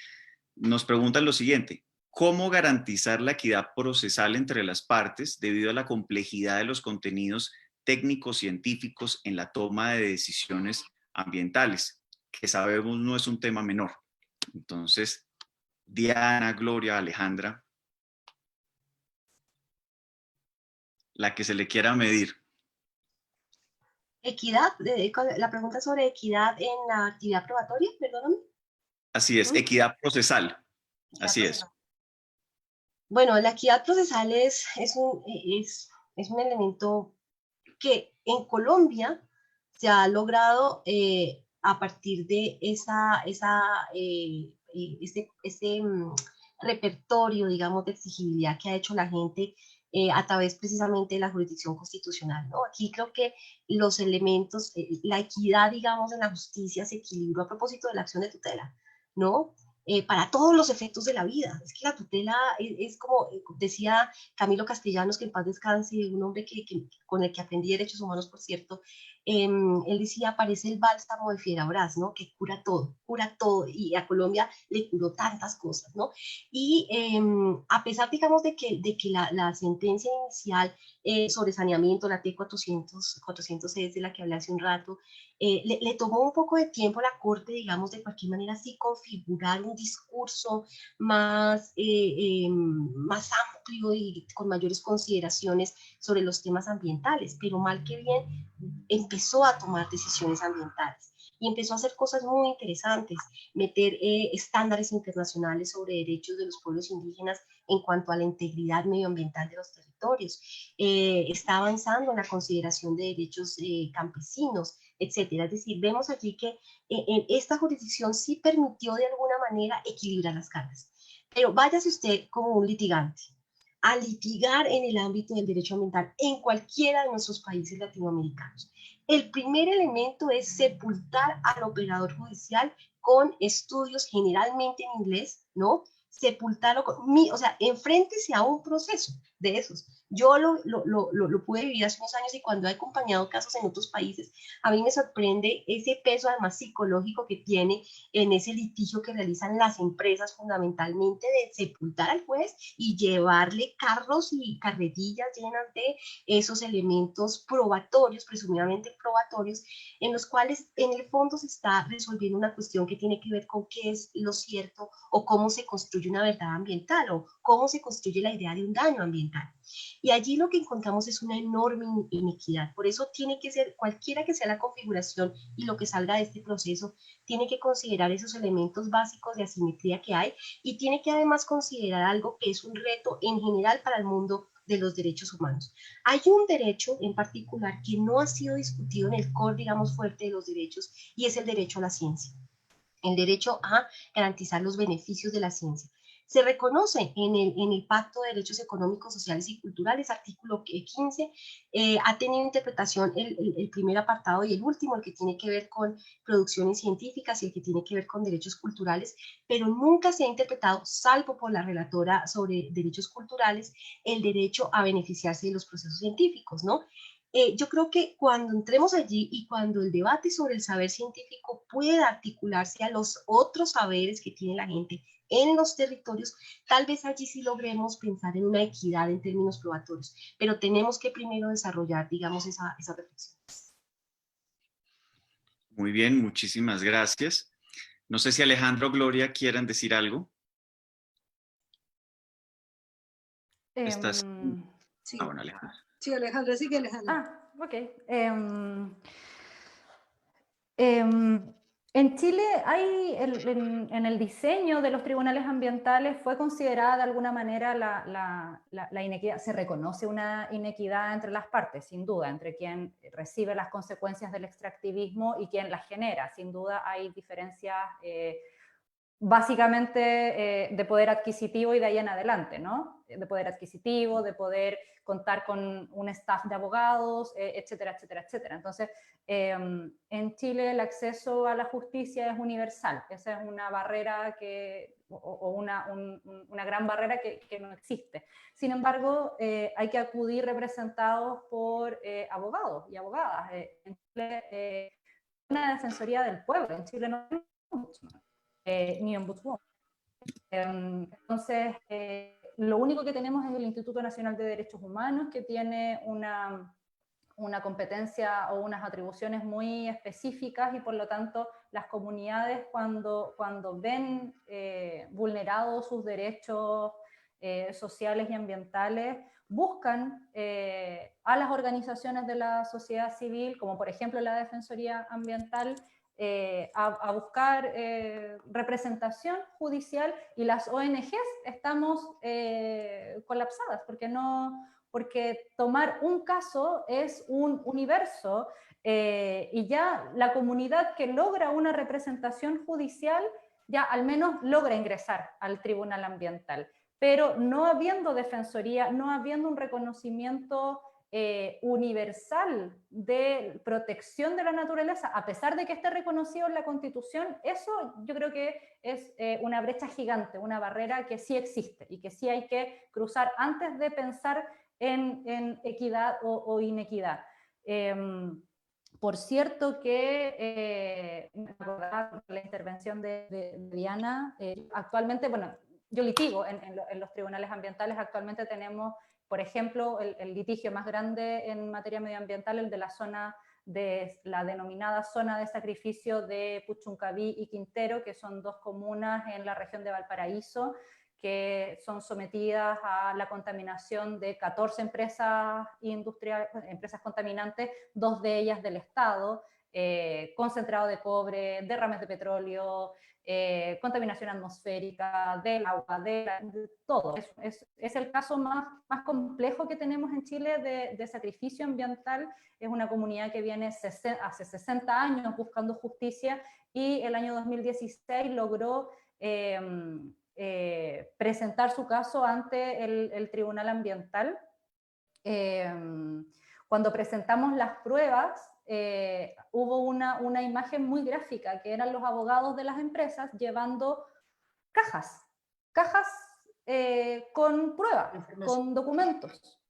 nos preguntan lo siguiente: cómo garantizar la equidad procesal entre las partes debido a la complejidad de los contenidos técnicos científicos en la toma de decisiones ambientales, que sabemos no es un tema menor. Entonces, Diana, Gloria, Alejandra, la que se le quiera medir. Equidad, la pregunta sobre equidad en la actividad probatoria, perdóname. Así es, equidad procesal. Equidad Así procesal. es. Bueno, la equidad procesal es un elemento que en Colombia se ha logrado a partir de repertorio, digamos, de exigibilidad que ha hecho la gente a través precisamente de la jurisdicción constitucional, ¿no? Aquí creo que los elementos, la equidad, digamos, en la justicia se equilibró a propósito de la acción de tutela, ¿no? Para todos los efectos de la vida. Es que la tutela es como decía Camilo Castellanos, que en paz descanse, un hombre con el que aprendí derechos humanos, por cierto. Él decía, parece el bálsamo de Fierabras, ¿no? Que cura todo, y a Colombia le curó tantas cosas, ¿no? Y a pesar, digamos, de que la sentencia inicial sobre saneamiento, la T406, de la que hablé hace un rato, le tomó un poco de tiempo a la Corte, digamos, de cualquier manera, sí configurar un discurso más amplio y con mayores consideraciones sobre los temas ambientales, pero mal que bien empezó a tomar decisiones ambientales y empezó a hacer cosas muy interesantes, meter estándares internacionales sobre derechos de los pueblos indígenas en cuanto a la integridad medioambiental de los territorios, está avanzando en la consideración de derechos campesinos, etcétera. Es decir, vemos aquí que esta jurisdicción sí permitió de alguna manera equilibrar las cargas. Pero váyase usted como un litigante a litigar en el ámbito del derecho ambiental en cualquiera de nuestros países latinoamericanos. El primer elemento es sepultar al operador judicial con estudios generalmente en inglés, ¿no? Sepultarlo, o sea, enfréntese a un proceso de esos. Yo lo pude vivir hace unos años y cuando he acompañado casos en otros países, a mí me sorprende ese peso además psicológico que tiene en ese litigio que realizan las empresas fundamentalmente de sepultar al juez y llevarle carros y carretillas llenas de esos elementos probatorios, presumiblemente probatorios, en los cuales en el fondo se está resolviendo una cuestión que tiene que ver con qué es lo cierto o cómo se construye una verdad ambiental o cómo se construye la idea de un daño ambiental. Y allí lo que encontramos es una enorme inequidad. Por eso tiene que ser, cualquiera que sea la configuración y lo que salga de este proceso, tiene que considerar esos elementos básicos de asimetría que hay y tiene que además considerar algo que es un reto en general para el mundo de los derechos humanos. Hay un derecho en particular que no ha sido discutido en el core, digamos, fuerte de los derechos y es el derecho a la ciencia, el derecho a garantizar los beneficios de la ciencia. Se reconoce en el Pacto de Derechos Económicos, Sociales y Culturales, artículo 15, ha tenido interpretación el primer apartado y el último, el que tiene que ver con producciones científicas y el que tiene que ver con derechos culturales, pero nunca se ha interpretado, salvo por la relatora sobre derechos culturales, el derecho a beneficiarse de los procesos científicos, ¿no? Yo creo que cuando entremos allí y cuando el debate sobre el saber científico pueda articularse a los otros saberes que tiene la gente en los territorios, tal vez allí sí logremos pensar en una equidad en términos probatorios, pero tenemos que primero desarrollar, digamos, esa reflexión. Muy bien, muchísimas gracias. No sé si Alejandro o Gloria quieran decir algo. ¿Estás? Sí. Bueno, Alejandro. Sí, Alejandra, sigue Alejandra. Ok. En Chile hay, en el diseño de los tribunales ambientales fue considerada de alguna manera la inequidad. Se reconoce una inequidad entre las partes, sin duda, entre quien recibe las consecuencias del extractivismo y quien las genera. Sin duda hay diferencias básicamente de poder adquisitivo y de ahí en adelante, ¿no? De poder adquisitivo, de poder contar con un staff de abogados, etcétera, etcétera, etcétera. Entonces, en Chile el acceso a la justicia es universal. Esa es una barrera una gran barrera que no existe. Sin embargo, hay que acudir representados por abogados y abogadas. En Chile, una defensoría del pueblo. En Chile no hay mucho más. Ni ombudsman. Entonces, lo único que tenemos es el Instituto Nacional de Derechos Humanos, que tiene una competencia o unas atribuciones muy específicas, y por lo tanto las comunidades cuando ven vulnerados sus derechos sociales y ambientales, buscan a las organizaciones de la sociedad civil, como por ejemplo la Defensoría Ambiental, a buscar representación judicial, y las ONGs estamos colapsadas, porque tomar un caso es un universo, y ya la comunidad que logra una representación judicial ya al menos logra ingresar al tribunal ambiental, pero no habiendo defensoría, no habiendo un reconocimiento universal de protección de la naturaleza, a pesar de que esté reconocido en la Constitución, eso yo creo que es una brecha gigante, una barrera que sí existe y que sí hay que cruzar antes de pensar en equidad o inequidad. Por cierto que, me acordaba de la intervención de Diana, actualmente, bueno, yo litigo en los tribunales ambientales. Actualmente tenemos, por ejemplo, el litigio más grande en materia medioambiental, el de la denominada zona de sacrificio de Puchuncaví y Quintero, que son dos comunas en la región de Valparaíso, que son sometidas a la contaminación de 14 empresas industriales, empresas contaminantes, 2 de ellas del Estado, concentrado de cobre, derrames de petróleo, contaminación atmosférica, del agua, de todo. Es el caso más complejo que tenemos en Chile de sacrificio ambiental. Es una comunidad que viene hace 60 años buscando justicia, y el año 2016 logró presentar su caso ante el Tribunal Ambiental. Cuando presentamos las pruebas, hubo una imagen muy gráfica, que eran los abogados de las empresas llevando cajas con pruebas, con documentos.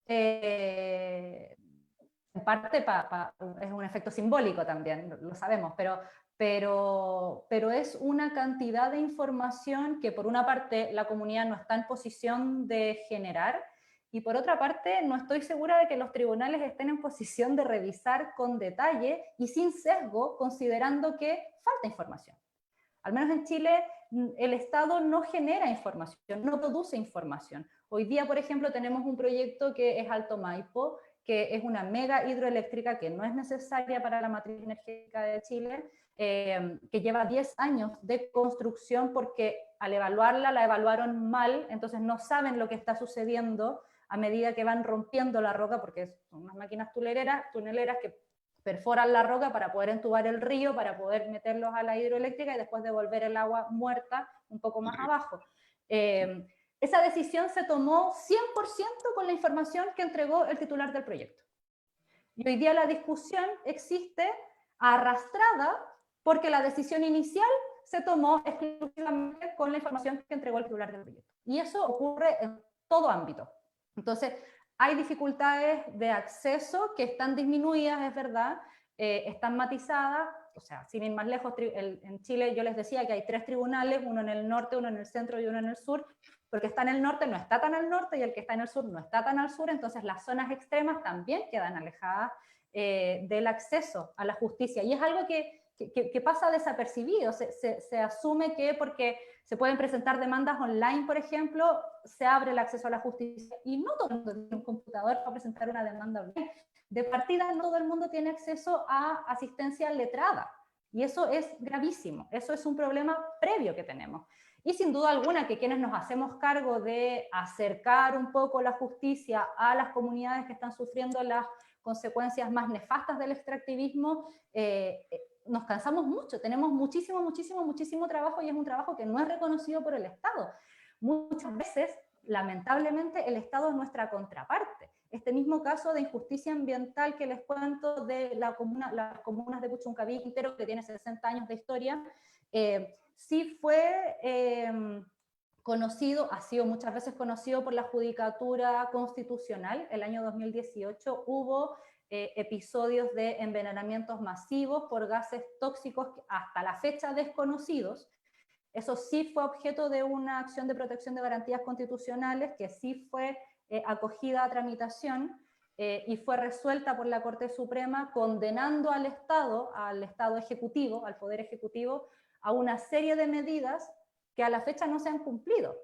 En parte es un efecto simbólico también, lo sabemos, pero es una cantidad de información que por una parte la comunidad no está en posición de generar, y por otra parte no estoy segura de que los tribunales estén en posición de revisar con detalle y sin sesgo, considerando que falta información. Al menos en Chile el Estado no genera información, no produce información. Hoy día, por ejemplo, tenemos un proyecto que es Alto Maipo, que es una mega hidroeléctrica que no es necesaria para la matriz energética de Chile, que lleva 10 años de construcción, porque al evaluarla la evaluaron mal, entonces no saben lo que está sucediendo a medida que van rompiendo la roca, porque son unas máquinas tuneleras que perforan la roca para poder entubar el río, para poder meterlos a la hidroeléctrica y después devolver el agua muerta un poco más abajo. Esa decisión se tomó 100% con la información que entregó el titular del proyecto. Y hoy día la discusión existe arrastrada porque la decisión inicial se tomó exclusivamente con la información que entregó el titular del proyecto. Y eso ocurre en todo ámbito. Entonces, hay dificultades de acceso que están disminuidas, es verdad, están matizadas. O sea, sin ir más lejos, en Chile yo les decía que hay 3 tribunales, uno en el norte, uno en el centro y uno en el sur, porque está en el norte no está tan al norte y el que está en el sur no está tan al sur, entonces las zonas extremas también quedan alejadas del acceso a la justicia. Y es algo que pasa desapercibido. Se asume que porque se pueden presentar demandas online, por ejemplo, se abre el acceso a la justicia, y no todo el mundo tiene un computador para presentar una demanda online. De partida, no todo el mundo tiene acceso a asistencia letrada, y eso es gravísimo. Eso es un problema previo que tenemos. Y sin duda alguna que quienes nos hacemos cargo de acercar un poco la justicia a las comunidades que están sufriendo las consecuencias más nefastas del extractivismo, nos cansamos mucho, tenemos muchísimo trabajo, y es un trabajo que no es reconocido por el Estado. Muchas veces, lamentablemente, el Estado es nuestra contraparte. Este mismo caso de injusticia ambiental que les cuento de las comunas de Puchuncaví y Quintero, que tiene 60 años de historia, sí fue conocido, ha sido muchas veces conocido por la Judicatura Constitucional. El año 2018 hubo episodios de envenenamientos masivos por gases tóxicos hasta la fecha desconocidos, Eso sí fue objeto de una acción de protección de garantías constitucionales que sí fue acogida a tramitación y fue resuelta por la Corte Suprema condenando al Estado ejecutivo, al Poder Ejecutivo, a una serie de medidas que a la fecha no se han cumplido.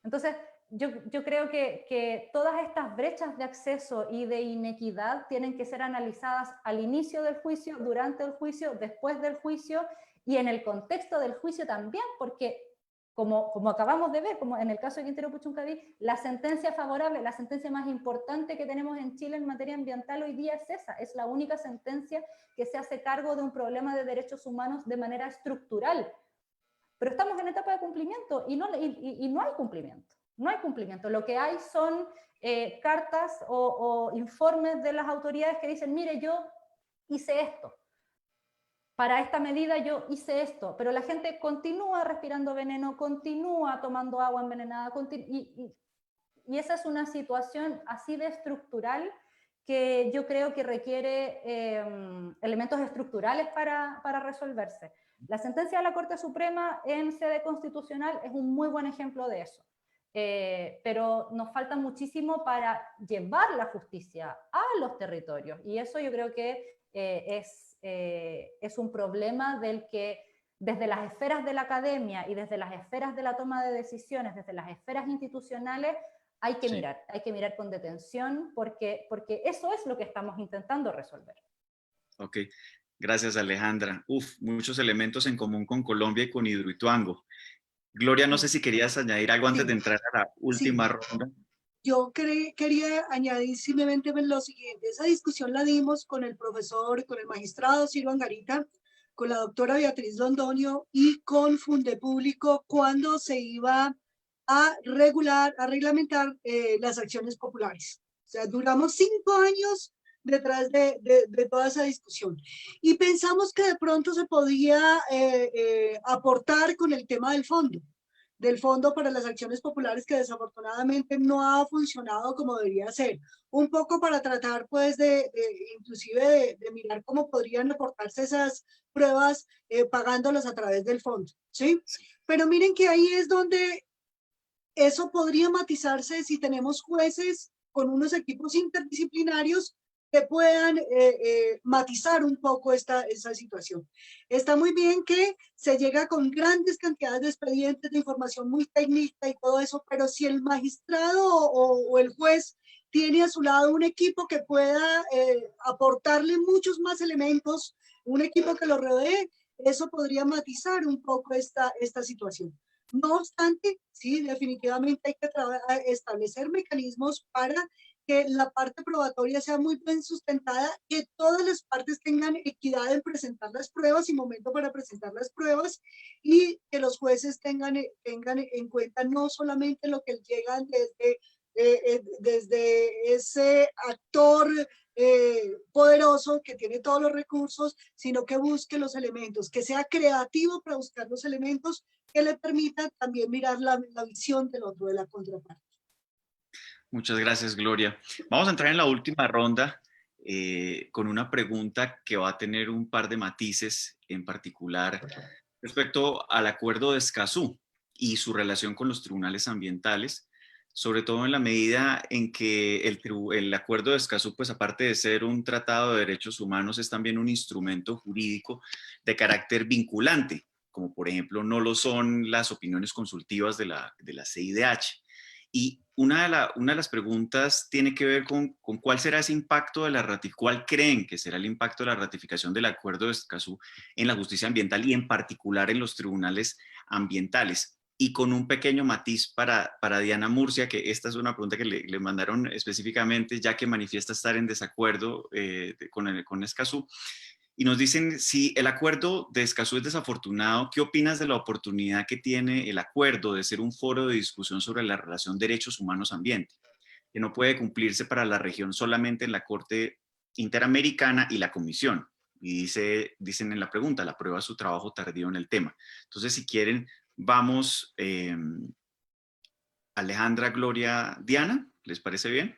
Entonces, yo creo que todas estas brechas de acceso y de inequidad tienen que ser analizadas al inicio del juicio, durante el juicio, después del juicio y en el contexto del juicio también, porque como acabamos de ver, como en el caso de Quintero Puchuncaví, la sentencia favorable, la sentencia más importante que tenemos en Chile en materia ambiental hoy día es esa, es la única sentencia que se hace cargo de un problema de derechos humanos de manera estructural. Pero estamos en etapa de cumplimiento y no hay cumplimiento. No hay cumplimiento. Lo que hay son cartas o informes de las autoridades que dicen, mire, yo hice esto. Para esta medida yo hice esto. Pero la gente continúa respirando veneno, continúa tomando agua envenenada. Y esa es una situación así de estructural que yo creo que requiere elementos estructurales para resolverse. La sentencia de la Corte Suprema en sede constitucional es un muy buen ejemplo de eso. Pero nos falta muchísimo para llevar la justicia a los territorios. Y eso yo creo que es un problema del que desde las esferas de la academia y desde las esferas de la toma de decisiones, desde las esferas institucionales, hay que mirar con detención porque eso es lo que estamos intentando resolver. Ok, gracias Alejandra. Muchos elementos en común con Colombia y con Hidroituango. Gloria, no sé si querías añadir algo antes de entrar a la última ronda. Yo quería añadir simplemente lo siguiente. Esa discusión la dimos con el profesor, con el magistrado Ciro Angarita, con la doctora Beatriz Londoño y con Fundepúblico cuando se iba a reglamentar las acciones populares. O sea, duramos 5 años detrás de toda esa discusión. Y pensamos que de pronto se podía aportar con el tema del fondo para las acciones populares que desafortunadamente no ha funcionado como debería ser. Un poco para tratar pues inclusive de mirar cómo podrían aportarse esas pruebas pagándolas a través del fondo, ¿sí? Pero miren que ahí es donde eso podría matizarse si tenemos jueces con unos equipos interdisciplinarios que puedan matizar un poco esa situación. Está muy bien que se llega con grandes cantidades de expedientes, de información muy técnica y todo eso, pero si el magistrado o el juez tiene a su lado un equipo que pueda aportarle muchos más elementos, un equipo que lo rodee, eso podría matizar un poco esta situación. No obstante, sí, definitivamente hay que establecer mecanismos para que la parte probatoria sea muy bien sustentada, que todas las partes tengan equidad en presentar las pruebas y momento para presentar las pruebas y que los jueces tengan en cuenta no solamente lo que llegan desde ese actor poderoso que tiene todos los recursos, sino que busque los elementos, que sea creativo para buscar los elementos que le permitan también mirar la visión del otro, de la contraparte. Muchas gracias, Gloria. Vamos a entrar en la última ronda con una pregunta que va a tener un par de matices, en particular respecto al acuerdo de Escazú y su relación con los tribunales ambientales, sobre todo en la medida en que el acuerdo de Escazú, pues aparte de ser un tratado de derechos humanos, es también un instrumento jurídico de carácter vinculante, como por ejemplo no lo son las opiniones consultivas de la CIDH. Y una de las preguntas tiene que ver con cuál será ese impacto de cuál creen que será el impacto de la ratificación del acuerdo de Escazú en la justicia ambiental y en particular en los tribunales ambientales. Y con un pequeño matiz para Diana Murcia, que esta es una pregunta que le mandaron específicamente, ya que manifiesta estar en desacuerdo con Escazú. Y nos dicen, si el acuerdo de Escazú es desafortunado, ¿qué opinas de la oportunidad que tiene el acuerdo de ser un foro de discusión sobre la relación derechos humanos-ambiente, que no puede cumplirse para la región solamente en la Corte Interamericana y la Comisión? Y dicen en la pregunta, la prueba su trabajo tardío en el tema. Entonces, si quieren, vamos, Alejandra, Gloria, Diana, ¿les parece bien?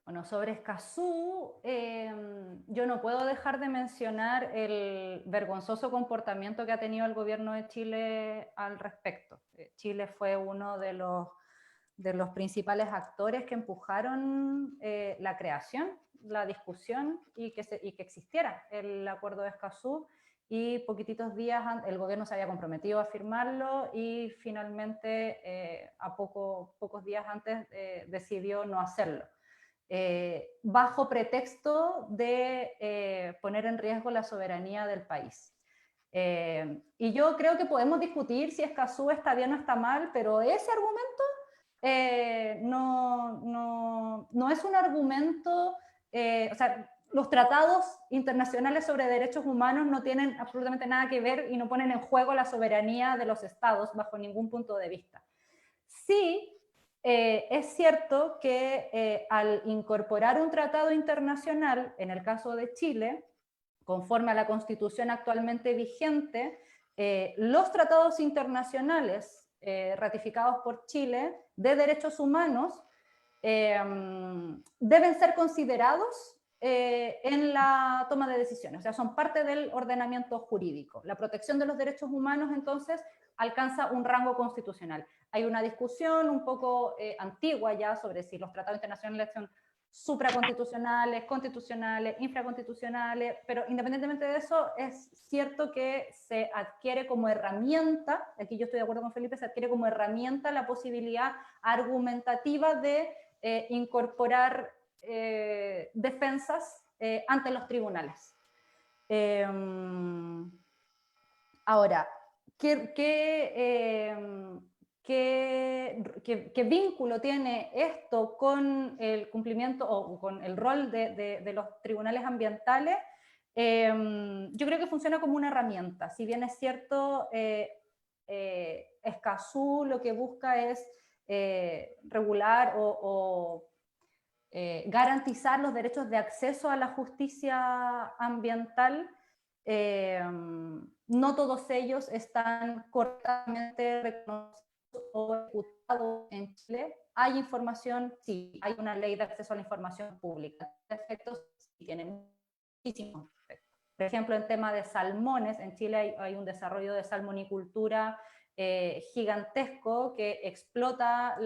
Bueno, sobre Escazú, yo no puedo dejar de mencionar el vergonzoso comportamiento que ha tenido el gobierno de Chile al respecto. Chile fue uno de los principales actores que empujaron la creación, la discusión y que existiera el acuerdo de Escazú, y poquititos días el gobierno se había comprometido a firmarlo y finalmente pocos días antes decidió no hacerlo. Bajo pretexto de poner en riesgo la soberanía del país. Y yo creo que podemos discutir si Escazú está bien o está mal, pero ese argumento no es un argumento, o sea, los tratados internacionales sobre derechos humanos no tienen absolutamente nada que ver y no ponen en juego la soberanía de los estados bajo ningún punto de vista. Sí, es cierto que al incorporar un tratado internacional, en el caso de Chile, conforme a la Constitución actualmente vigente, los tratados internacionales ratificados por Chile de derechos humanos deben ser considerados en la toma de decisiones, o sea, son parte del ordenamiento jurídico. La protección de los derechos humanos, entonces, alcanza un rango constitucional. Hay una discusión un poco antigua ya sobre si los tratados internacionales son supraconstitucionales, constitucionales, infraconstitucionales, pero independientemente de eso, es cierto que se adquiere como herramienta, aquí yo estoy de acuerdo con Felipe, se adquiere como herramienta la posibilidad argumentativa de incorporar defensas ante los tribunales. Ahora, ¿qué vínculo tiene esto con el cumplimiento o con el rol de los tribunales ambientales? Yo creo que funciona como una herramienta. Si bien es cierto, Escazú lo que busca es regular o garantizar los derechos de acceso a la justicia ambiental, no todos ellos están correctamente reconocidos o ejecutados en Chile. Hay información, sí, hay una ley de acceso a la información pública. Efectos sí tienen muchísimos efectos. Por ejemplo, en tema de salmones, en Chile hay un desarrollo de salmonicultura gigantesco que explota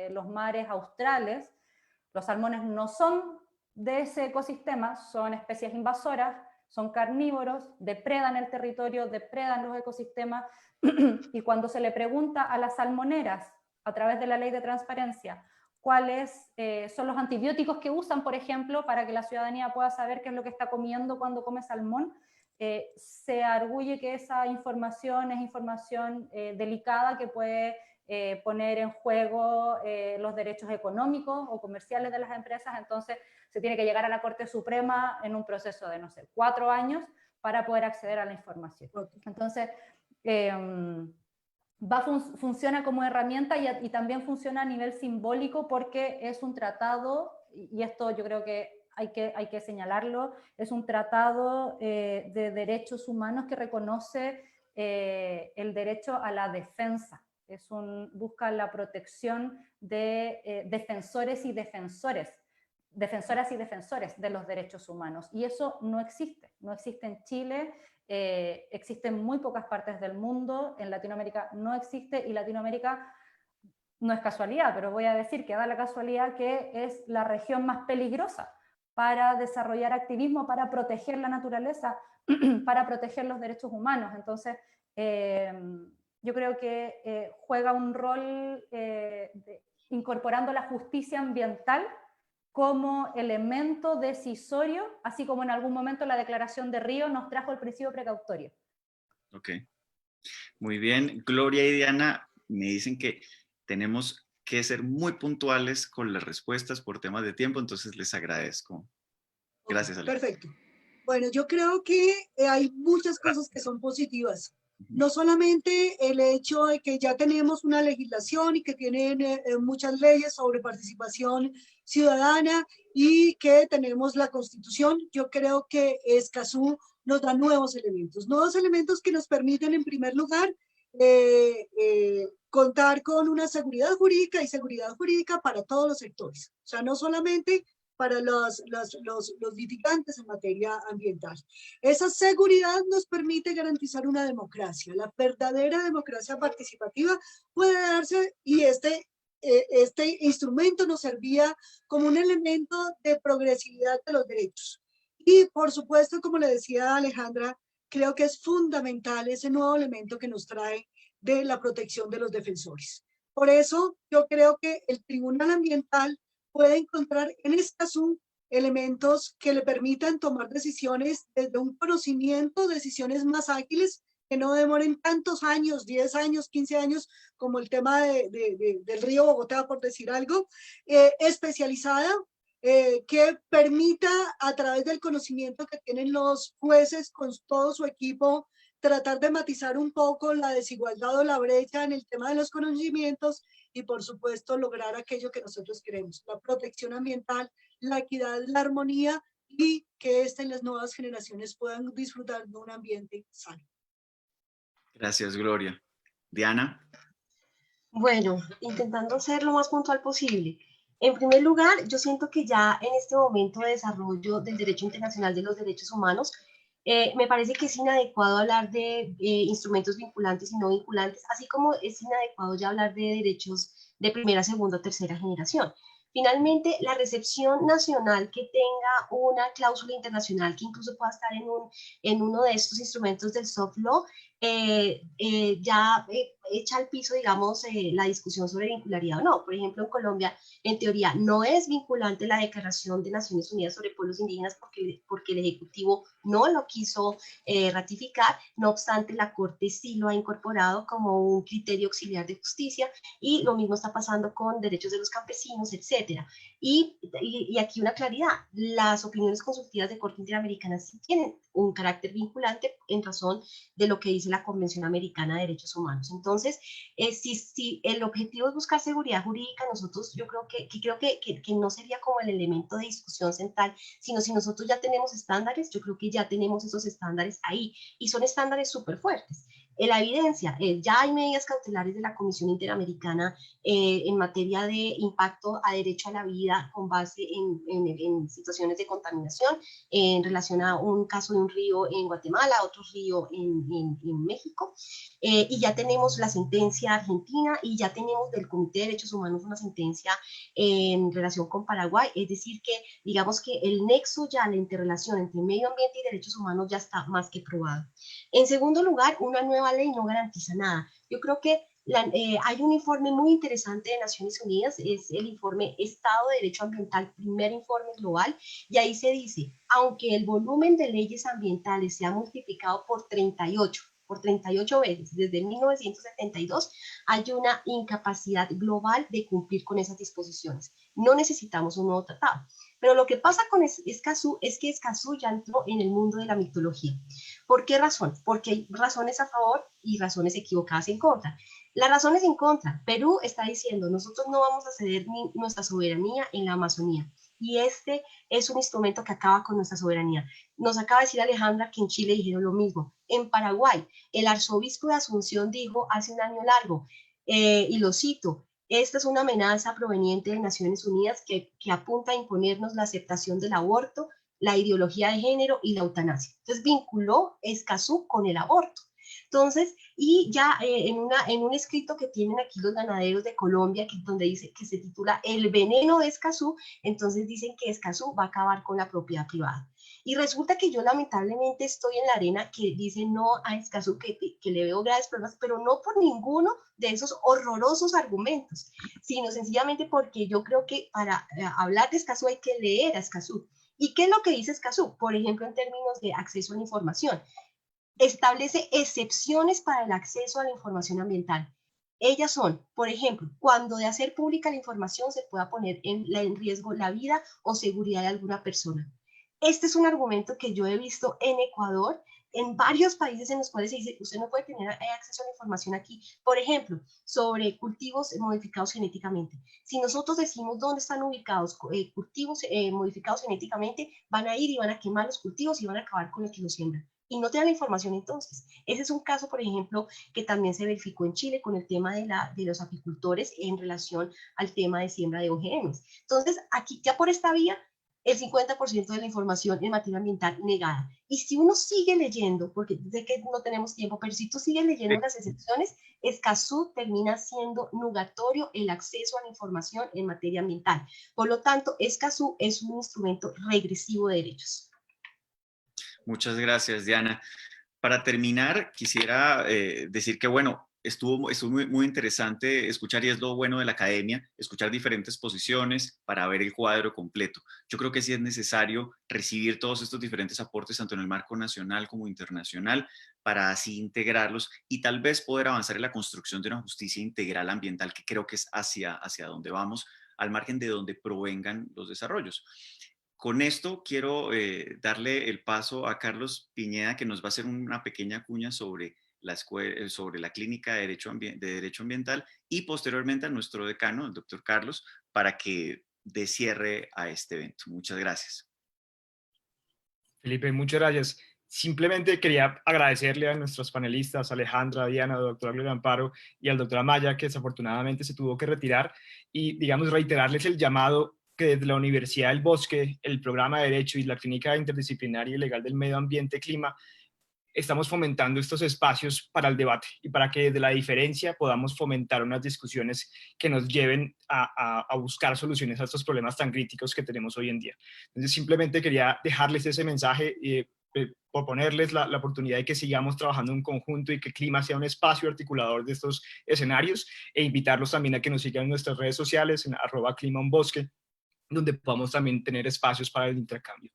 los mares australes. Los salmones no son de ese ecosistema, son especies invasoras, son carnívoros, depredan el territorio, depredan los ecosistemas, y cuando se le pregunta a las salmoneras, a través de la ley de transparencia, cuáles son los antibióticos que usan, por ejemplo, para que la ciudadanía pueda saber qué es lo que está comiendo cuando come salmón, se arguye que esa información es información delicada que puede poner en juego los derechos económicos o comerciales de las empresas. Entonces se tiene que llegar a la Corte Suprema en un proceso de, no sé, 4 años para poder acceder a la información. Entonces, funciona como herramienta y también funciona a nivel simbólico porque es un tratado, y esto yo creo que hay que señalarlo, es un tratado de derechos humanos que reconoce el derecho a la defensa. Busca la protección de defensoras y defensores de los derechos humanos. Y eso no existe en Chile, existe en muy pocas partes del mundo, en Latinoamérica no existe, y Latinoamérica no es casualidad, pero voy a decir que da la casualidad que es la región más peligrosa para desarrollar activismo, para proteger la naturaleza, para proteger los derechos humanos. Entonces, yo creo que juega un rol incorporando la justicia ambiental como elemento decisorio, así como en algún momento la Declaración de Río nos trajo el principio precautorio. Ok, muy bien. Gloria y Diana me dicen que tenemos que ser muy puntuales con las respuestas por temas de tiempo, entonces les agradezco. Gracias, Ale. Perfecto. Bueno, yo creo que hay muchas cosas que son positivas. No solamente el hecho de que ya tenemos una legislación y que tienen muchas leyes sobre participación ciudadana y que tenemos la Constitución. Yo creo que Escazú nos da nuevos elementos que nos permiten, en primer lugar, contar con una seguridad jurídica y seguridad jurídica para todos los sectores. O sea, no solamente para los litigantes en materia ambiental. Esa seguridad nos permite garantizar una democracia. La verdadera democracia participativa puede darse, y este instrumento nos servía como un elemento de progresividad de los derechos. Y por supuesto, como le decía Alejandra, creo que es fundamental ese nuevo elemento que nos trae de la protección de los defensores. Por eso yo creo que el Tribunal Ambiental puede encontrar en Escazú elementos que le permitan tomar decisiones desde un conocimiento, decisiones más ágiles, que no demoren tantos años, 10 años, 15 años, como el tema del río Bogotá, por decir algo, especializada, que permita a través del conocimiento que tienen los jueces con todo su equipo, tratar de matizar un poco la desigualdad o la brecha en el tema de los conocimientos y, por supuesto, lograr aquello que nosotros queremos, la protección ambiental, la equidad, la armonía y que las nuevas generaciones puedan disfrutar de un ambiente sano. Gracias, Gloria. Diana. Bueno, intentando ser lo más puntual posible. En primer lugar, yo siento que ya en este momento de desarrollo del derecho internacional de los derechos humanos, me parece que es inadecuado hablar de instrumentos vinculantes y no vinculantes, así como es inadecuado ya hablar de derechos de primera, segunda o tercera generación. Finalmente, la recepción nacional que tenga una cláusula internacional que incluso pueda estar en uno de estos instrumentos del soft law, ya echa al piso, digamos, la discusión sobre vincularidad o no. Por ejemplo, en Colombia, en teoría, no es vinculante la Declaración de Naciones Unidas sobre Pueblos Indígenas porque el Ejecutivo no lo quiso ratificar. No obstante, la Corte sí lo ha incorporado como un criterio auxiliar de justicia, y lo mismo está pasando con derechos de los campesinos, etcétera. Y aquí una claridad: las opiniones consultivas de Corte Interamericana sí tienen un carácter vinculante en razón de lo que dice la Convención Americana de Derechos Humanos. Entonces, si el objetivo es buscar seguridad jurídica, nosotros yo creo que no sería como el elemento de discusión central, sino si nosotros ya tenemos estándares, yo creo que ya tenemos esos estándares ahí, y son estándares súper fuertes. La evidencia, ya hay medidas cautelares de la Comisión Interamericana en materia de impacto a derecho a la vida con base en situaciones de contaminación, en relación a un caso de un río en Guatemala, otro río en México, y ya tenemos la sentencia argentina, y ya tenemos del Comité de Derechos Humanos una sentencia en relación con Paraguay. Es decir que, digamos que el nexo ya, la interrelación entre medio ambiente y derechos humanos ya está más que probado. En segundo lugar, una nueva ley no garantiza nada. Yo creo que hay un informe muy interesante de Naciones Unidas, es el informe Estado de Derecho Ambiental, primer informe global, y ahí se dice: aunque el volumen de leyes ambientales se ha multiplicado por 38 veces desde 1972, hay una incapacidad global de cumplir con esas disposiciones. No necesitamos un nuevo tratado. Pero lo que pasa con Escazú es que Escazú ya entró en el mundo de la mitología. ¿Por qué razón? Porque hay razones a favor y razones equivocadas en contra. Las razones en contra: Perú está diciendo: nosotros no vamos a ceder nuestra soberanía en la Amazonía, y este es un instrumento que acaba con nuestra soberanía. Nos acaba de decir Alejandra que en Chile dijeron lo mismo. En Paraguay, el arzobispo de Asunción dijo hace un año largo, y lo cito: esta es una amenaza proveniente de Naciones Unidas que apunta a imponernos la aceptación del aborto, la ideología de género y la eutanasia. Entonces vinculó Escazú con el aborto. Entonces, y ya en un escrito que tienen aquí los ganaderos de Colombia, donde dice que se titula El veneno de Escazú, entonces dicen que Escazú va a acabar con la propiedad privada. Y resulta que yo lamentablemente estoy en la arena que dice no a Escazú, que le veo graves problemas, pero no por ninguno de esos horrorosos argumentos, sino sencillamente porque yo creo que para hablar de Escazú hay que leer a Escazú. ¿Y qué es lo que dice Escazú? Por ejemplo, en términos de acceso a la información, establece excepciones para el acceso a la información ambiental. Ellas son, por ejemplo, cuando de hacer pública la información se pueda poner en riesgo la vida o seguridad de alguna persona. Este es un argumento que yo he visto en Ecuador, en varios países en los cuales se dice: usted no puede tener acceso a la información aquí, por ejemplo, sobre cultivos modificados genéticamente. Si nosotros decimos dónde están ubicados cultivos modificados genéticamente, van a ir y van a quemar los cultivos y van a acabar con el que los siembra. Y no te dan la información entonces. Ese es un caso, por ejemplo, que también se verificó en Chile con el tema de los apicultores en relación al tema de siembra de OGMs. Entonces, aquí ya por esta vía el 50% de la información en materia ambiental negada. Y si uno sigue leyendo, porque sé que no tenemos tiempo, pero si tú sigues leyendo las excepciones, Escazú termina siendo nugatorio el acceso a la información en materia ambiental. Por lo tanto, Escazú es un instrumento regresivo de derechos. Muchas gracias, Diana. Para terminar, quisiera decir que, bueno, estuvo muy interesante escuchar, y es lo bueno de la academia, escuchar diferentes posiciones para ver el cuadro completo. Yo creo que sí es necesario recibir todos estos diferentes aportes, tanto en el marco nacional como internacional, para así integrarlos y tal vez poder avanzar en la construcción de una justicia integral ambiental, que creo que es hacia donde vamos, al margen de donde provengan los desarrollos. Con esto quiero darle el paso a Carlos Piñeda, que nos va a hacer una pequeña cuña sobre sobre la Clínica de Derecho Ambiental, y posteriormente a nuestro decano, el doctor Carlos, para que dé cierre a este evento. Muchas gracias. Felipe, muchas gracias. Simplemente quería agradecerle a nuestros panelistas, Alejandra, Diana, doctora Gloria Amparo y al doctor Amaya, que desafortunadamente se tuvo que retirar, y, digamos, reiterarles el llamado que desde la Universidad del Bosque, el programa de Derecho y la Clínica Interdisciplinaria y Legal del Medio Ambiente y Clima, estamos fomentando estos espacios para el debate y para que desde la diferencia podamos fomentar unas discusiones que nos lleven a buscar soluciones a estos problemas tan críticos que tenemos hoy en día. Entonces, simplemente quería dejarles ese mensaje y proponerles la oportunidad de que sigamos trabajando en conjunto y que Clima sea un espacio articulador de estos escenarios, e invitarlos también a que nos sigan en nuestras redes sociales en @climaunbosque, donde podamos también tener espacios para el intercambio.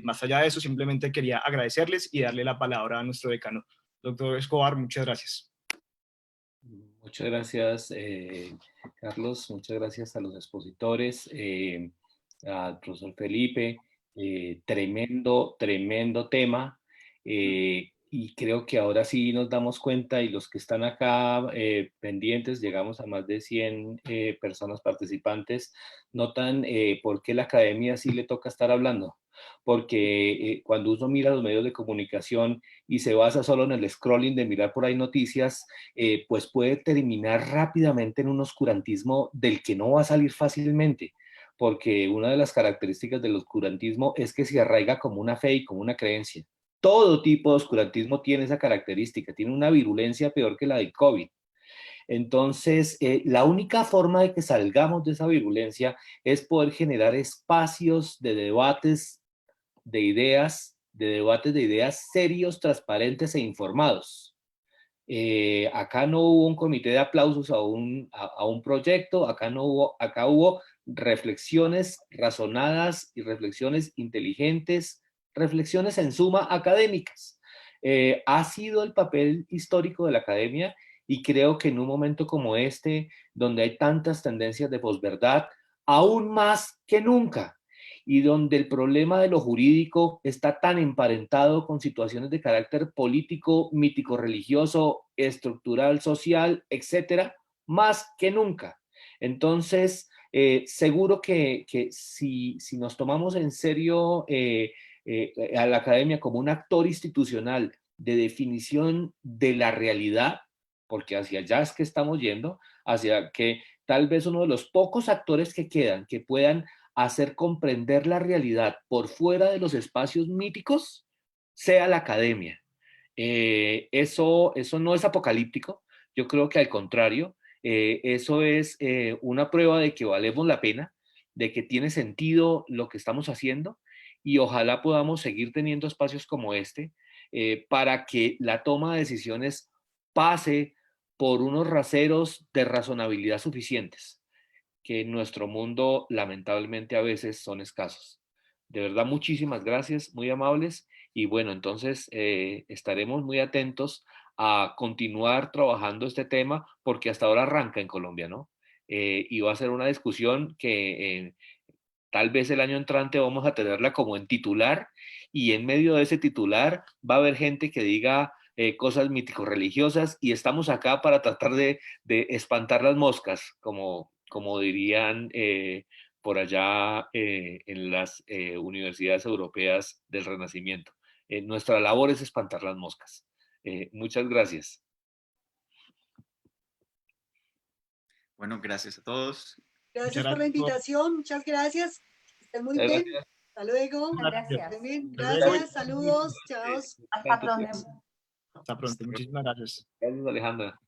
Más allá de eso, simplemente quería agradecerles y darle la palabra a nuestro decano. Doctor Escobar, muchas gracias. Muchas gracias, Carlos. Muchas gracias a los expositores, al profesor Felipe. Tremendo tema. Y creo que ahora sí nos damos cuenta, y los que están acá pendientes, llegamos a más de 100 personas participantes, notan por qué la academia sí le toca estar hablando. Porque cuando uno mira los medios de comunicación y se basa solo en el scrolling de mirar por ahí noticias, pues puede terminar rápidamente en un oscurantismo del que no va a salir fácilmente, porque una de las características del oscurantismo es que se arraiga como una fe y como una creencia. Todo tipo de oscurantismo tiene esa característica, tiene una virulencia peor que la del COVID. Entonces, la única forma de que salgamos de esa virulencia es poder generar espacios de debates de ideas, serios, transparentes e informados. Acá no hubo un comité de aplausos a un proyecto, acá hubo reflexiones razonadas y reflexiones inteligentes, reflexiones en suma académicas. Ha sido el papel histórico de la academia, y creo que en un momento como este, donde hay tantas tendencias de posverdad, aún más que nunca, y donde el problema de lo jurídico está tan emparentado con situaciones de carácter político, mítico-religioso, estructural, social, etcétera, más que nunca. Entonces, seguro que si nos tomamos en serio a la academia como un actor institucional de definición de la realidad, porque hacia allá es que estamos yendo, hacia que tal vez uno de los pocos actores que quedan que puedan hacer comprender la realidad por fuera de los espacios míticos sea la academia. Eso no es apocalíptico. Yo creo que al contrario, eso es una prueba de que valemos la pena, de que tiene sentido lo que estamos haciendo, y ojalá podamos seguir teniendo espacios como este para que la toma de decisiones pase por unos raseros de razonabilidad suficientes, que en nuestro mundo lamentablemente a veces son escasos. De verdad, muchísimas gracias, muy amables, y bueno, entonces estaremos muy atentos a continuar trabajando este tema, porque hasta ahora arranca en Colombia, ¿no? Y va a ser una discusión que tal vez el año entrante vamos a tenerla como en titular, y en medio de ese titular va a haber gente que diga cosas mítico-religiosas, y estamos acá para tratar de espantar las moscas, como dirían por allá en las universidades europeas del Renacimiento. Nuestra labor es espantar las moscas. Muchas gracias. Bueno, gracias a todos. Gracias por la Gracias. invitación, muchas gracias. Estén muy bien. Gracias. Hasta luego. Gracias. Gracias, saludos, chao. Hasta pronto. Hasta pronto. Muchísimas gracias. Gracias, Alejandra.